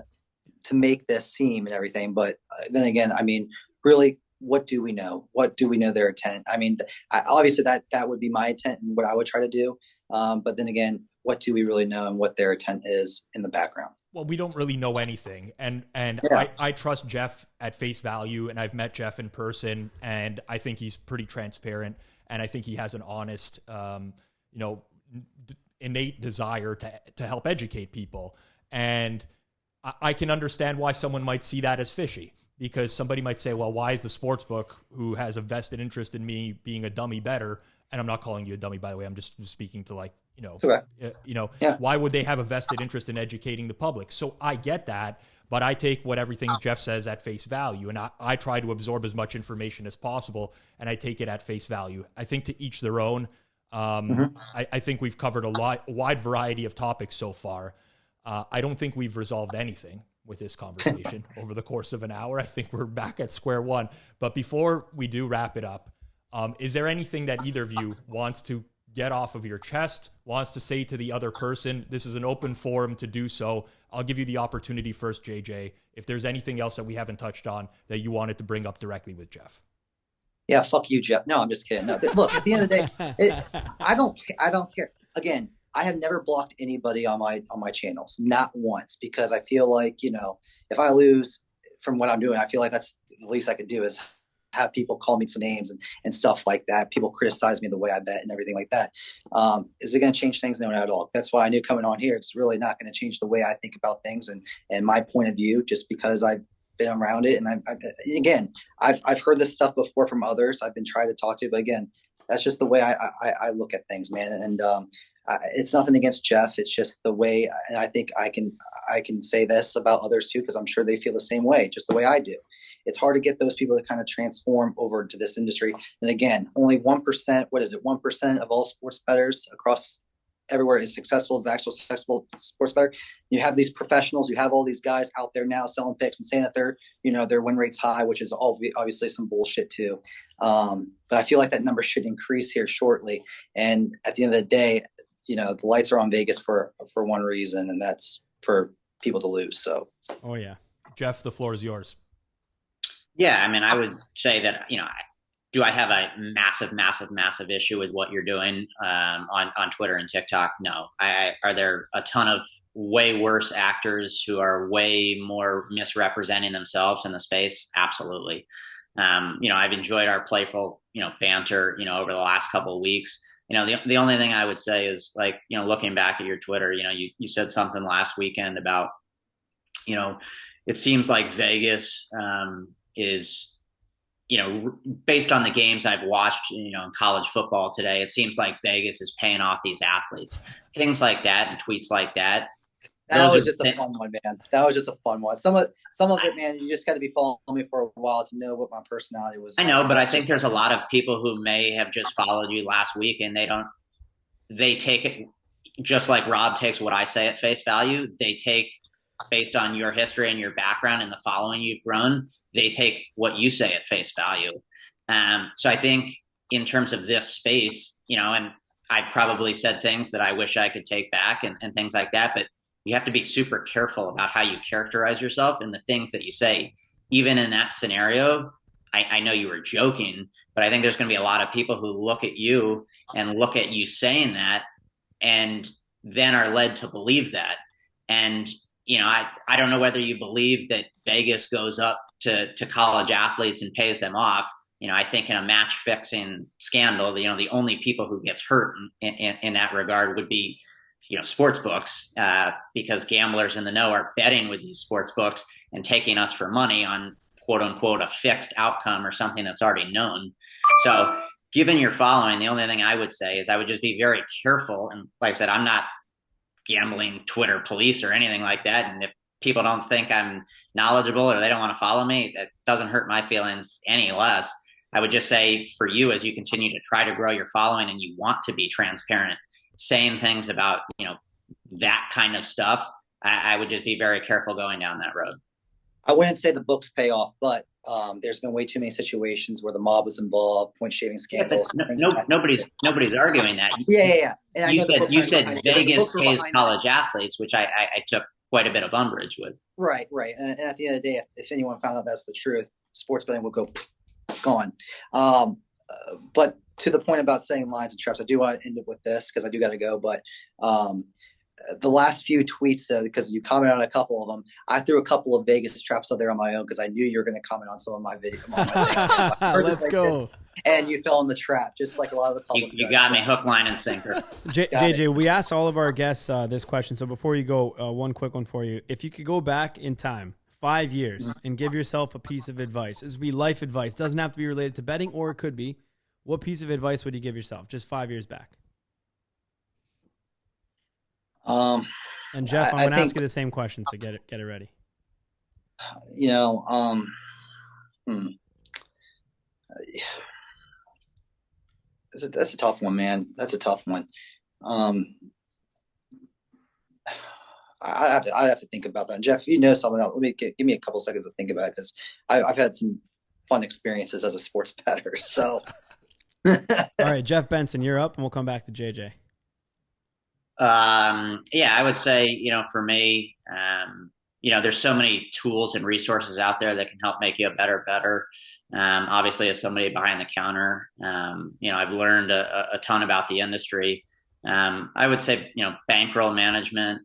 to make this seem and everything. But then again, I mean, really, what do we know? What do we know their intent? I mean, obviously that would be my intent and what I would try to do. But then again, what do we really know and what their intent is in the background? Well, we don't really know anything. And I trust Jeff at face value, and I've met Jeff in person, and I think he's pretty transparent, and I think he has an honest, innate desire to help educate people. And I can understand why someone might see that as fishy, because somebody might say, well, why is the sportsbook, who has a vested interest in me being a dummy bettor, and I'm not calling you a dummy, by the way, I'm just speaking to, like, why would they have a vested interest in educating the public? So I get that, but I take everything Jeff says at face value, and I try to absorb as much information as possible, and I take it at face value. I think to each their own. I think we've covered a wide variety of topics so far. I don't think we've resolved anything with this conversation over the course of an hour. I think we're back at square one. But before we do wrap it up, is there anything that either of you wants to get off of your chest, wants to say to the other person? This is an open forum to do so. I'll give you the opportunity first, JJ. If there's anything else that we haven't touched on that you wanted to bring up directly with Jeff. Yeah, fuck you, Jeff. No, I'm just kidding. No, look, at the end of the day, I don't care. Again, I have never blocked anybody on my channels, not once, because I feel like, if I lose from what I'm doing, I feel like that's the least I could do is have people call me some names and stuff like that. People criticize me the way I bet and everything like that. Is it going to change things? No, not at all. That's why I knew coming on here, it's really not going to change the way I think about things and my point of view, just because I've been around it. And I've heard this stuff before from others I've been trying to talk to, but again, that's just the way I look at things, man. And it's nothing against Jeff. It's just the way, and I think I can say this about others too, because I'm sure they feel the same way, just the way I do. It's hard to get those people to kind of transform over to this industry. And again, only 1%, 1% of all sports bettors across everywhere as successful as the actual successful sports bettor. You have these professionals, you have all these guys out there now selling picks and saying that their win rate's high, which is obviously some bullshit too. But I feel like that number should increase here shortly. And at the end of the day, the lights are on Vegas for one reason, and that's for people to lose. So, oh yeah, Jeff, the floor is yours. Yeah, I mean, I would say that, do I have a massive issue with what you're doing on Twitter and TikTok? No. Are there a ton of way worse actors who are way more misrepresenting themselves in the space? Absolutely. I've enjoyed our playful, banter, over the last couple of weeks. The only thing I would say is, like, looking back at your Twitter, you said something last weekend about, it seems like Vegas is, based on the games I've watched, in college football today, it seems like Vegas is paying off these athletes. Things like that and tweets like that. That was just a fun one, man. That was just a fun one. Some of it, man, you just got to be following me for a while to know what my personality was. I know, but I think there's a lot of people who may have just followed you last week, and they take it just like Rob takes what I say at face value. They take, based on your history and your background and the following you've grown, they take what you say at face value. So I think in terms of this space, and I've probably said things that I wish I could take back and things like that, but you have to be super careful about how you characterize yourself and the things that you say. Even in that scenario, I know you were joking, but I think there's going to be a lot of people who look at you and look at you saying that and then are led to believe that. And I don't know whether you believe that Vegas goes up to college athletes and pays them off. I think in a match fixing scandal, the only people who gets hurt in that regard would be, sports books, because gamblers in the know are betting with these sports books and taking us for money on quote unquote a fixed outcome or something that's already known. So given your following, the only thing I would say is I would just be very careful. And like I said, I'm not gambling Twitter police or anything like that. And if people don't think I'm knowledgeable or they don't want to follow me, that doesn't hurt my feelings any less. I would just say for you, as you continue to try to grow your following and you want to be transparent, saying things about, that kind of stuff, I would just be very careful going down that road. I wouldn't say the books pay off, but there's been way too many situations where the mob was involved, point shaving scandals. Nobody's arguing that. Yeah. And you said Vegas pays college athletes, which I took quite a bit of umbrage with. Right. And at the end of the day, if anyone found out that's the truth, sports betting would go gone. But to the point about saying lines and traps, I do want to end it with this because I do got to go. But the last few tweets, because you commented on a couple of them, I threw a couple of Vegas traps out there on my own because I knew you were going to comment on some of my videos. Let's go. And you fell in the trap, just like a lot of the public. You got me hook, line, and sinker. JJ, we asked all of our guests this question. So before you go, one quick one for you. If you could go back in time 5 years and give yourself a piece of advice, this would be life advice. Doesn't have to be related to betting, or it could be. What piece of advice would you give yourself just 5 years back? And Jeff, I'm going to ask you the same question, so get it ready. That's a tough one, man. That's a tough one. I have to think about that. Jeff, something else, give me a couple seconds to think about it because I've had some fun experiences as a sports bettor. So, all right, Jeff Benson, you're up, and we'll come back to JJ. I would say, for me, there's so many tools and resources out there that can help make you a better bettor. Obviously, as somebody behind the counter, I've learned a ton about the industry. I would say, bankroll management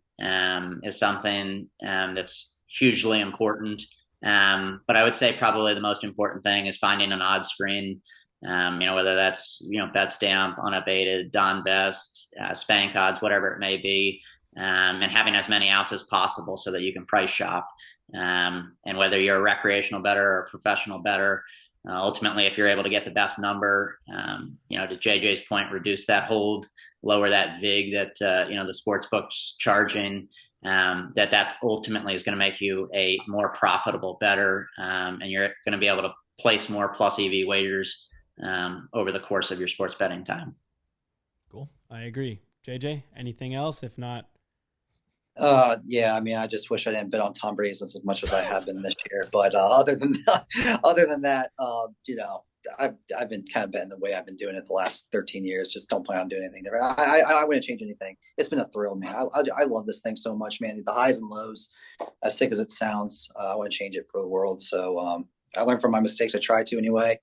is something that's hugely important. But I would say probably the most important thing is finding an odds screen. Whether that's, betstamp, unabated, Don Best, Spank odds, whatever it may be, and having as many outs as possible so that you can price shop. And whether you're a recreational bettor or a professional bettor, ultimately, if you're able to get the best number, to JJ's point, reduce that hold, lower that VIG that, the sports book's charging, that ultimately is going to make you a more profitable bettor. And you're going to be able to place more plus EV wagers over the course of your sports betting time. Cool. I agree. JJ, anything else? If not, yeah, I mean, I just wish I didn't bet on Tom Brady as much as I have been this year. But other than that, I've been kind of betting the way I've been doing it the last 13 years. Just don't plan on doing anything there. I wouldn't change anything. It's been a thrill, man. I love this thing so much, man. The highs and lows, as sick as it sounds, I wouldn't change it for the world. So I learned from my mistakes. I try to anyway,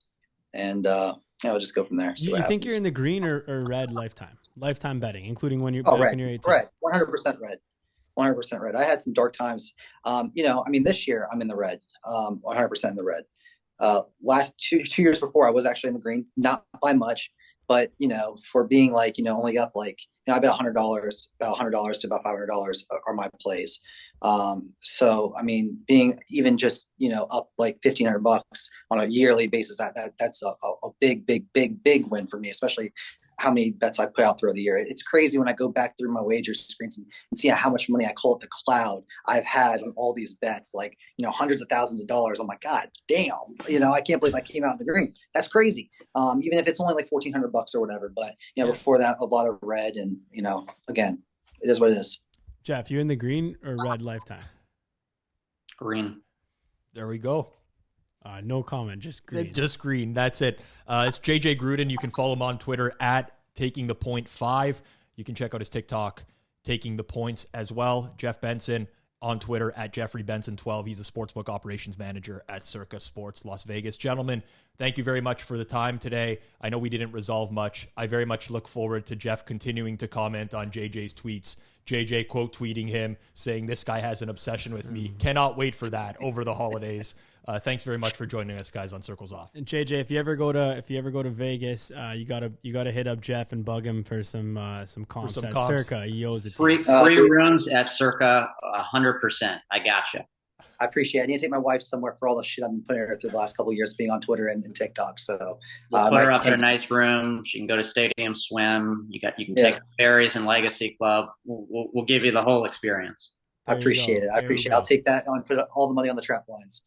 and I'll just go from there. you think you're in the green or red lifetime betting, including when you're back red, when you're 18? red, 100% red. 100% red. I had some dark times. I mean, this year I'm in the red, 100% in the red. Last two years before I was actually in the green, not by much, but, for being only up I bet $100, about $100 to about $500 are my plays. So, I mean, being even just, up like $1,500 on a yearly basis, that's a big win for me, especially how many bets I put out throughout the year. It's crazy when I go back through my wager screens and see how much money, I call it the cloud, I've had on all these bets, hundreds of thousands of dollars. I'm like, God damn, I can't believe I came out in the green. That's crazy. Even if it's only like $1,400 or whatever, but before that, a lot of red, and again, it is what it is. Jeff, you in the green or red lifetime? Green. There we go. No comment, just green. Just green. That's it. It's JJ Gruden. You can follow him on Twitter at TakingThePoint5. You can check out his TikTok, Taking the Points, as well. Jeff Benson on Twitter at JeffreyBenson12. He's a sportsbook operations manager at Circa Sports Las Vegas. Gentlemen, thank you very much for the time today. I know we didn't resolve much. I very much look forward to Jeff continuing to comment on JJ's tweets. JJ quote tweeting him saying, "This guy has an obsession with me." Cannot wait for that over the holidays. Thanks very much for joining us, guys, on Circles Off. And JJ, if you ever go to Vegas, you gotta hit up Jeff and bug him for some comps at Circa. He owes it. Free rooms at Circa, 100%. I gotcha. I appreciate it. I need to take my wife somewhere for all the shit I've been putting her through the last couple of years being on Twitter and TikTok. So we'll put her up in a nice room. She can go to Stadium Swim. You can take ferries and Legacy Club. We'll give you the whole experience. I appreciate it. I'll take that and put all the money on the trap lines.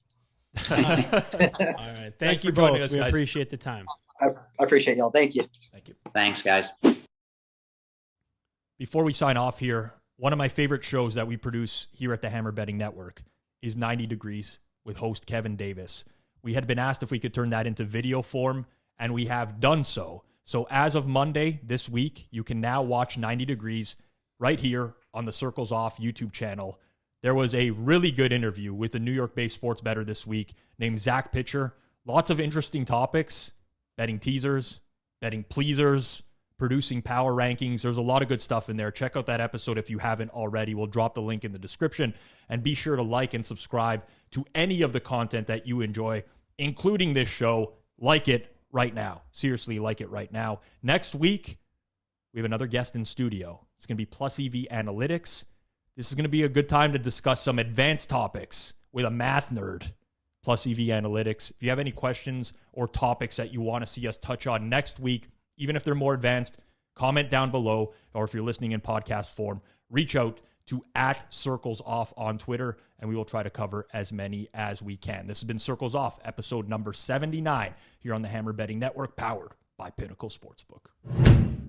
All right. Thank you both. We appreciate the time. I appreciate y'all. Thank you. Thank you. Thanks, guys. Before we sign off here, one of my favorite shows that we produce here at the Hammer Betting Network is 90 Degrees with host Kevin Davis. We had been asked if we could turn that into video form, and we have done so. So as of Monday this week, you can now watch 90 Degrees right here on the Circles Off YouTube channel. There was a really good interview with a New York-based sports bettor this week named Zach Pitcher. Lots of interesting topics, betting teasers, betting pleasers, producing power rankings. There's a lot of good stuff in there. Check out that episode if you haven't already. We'll drop the link in the description. And be sure to like and subscribe to any of the content that you enjoy, including this show. Like it right now. Seriously, like it right now. Next week, we have another guest in studio. It's going to be Plus EV Analytics. This is going to be a good time to discuss some advanced topics with a math nerd. Plus EV Analytics. If you have any questions or topics that you want to see us touch on next week, even if they're more advanced, comment down below, or if you're listening in podcast form, reach out to @CirclesOff on Twitter, and we will try to cover as many as we can. This has been Circles Off, episode number 79, here on the Hammer Betting Network, powered by Pinnacle Sportsbook.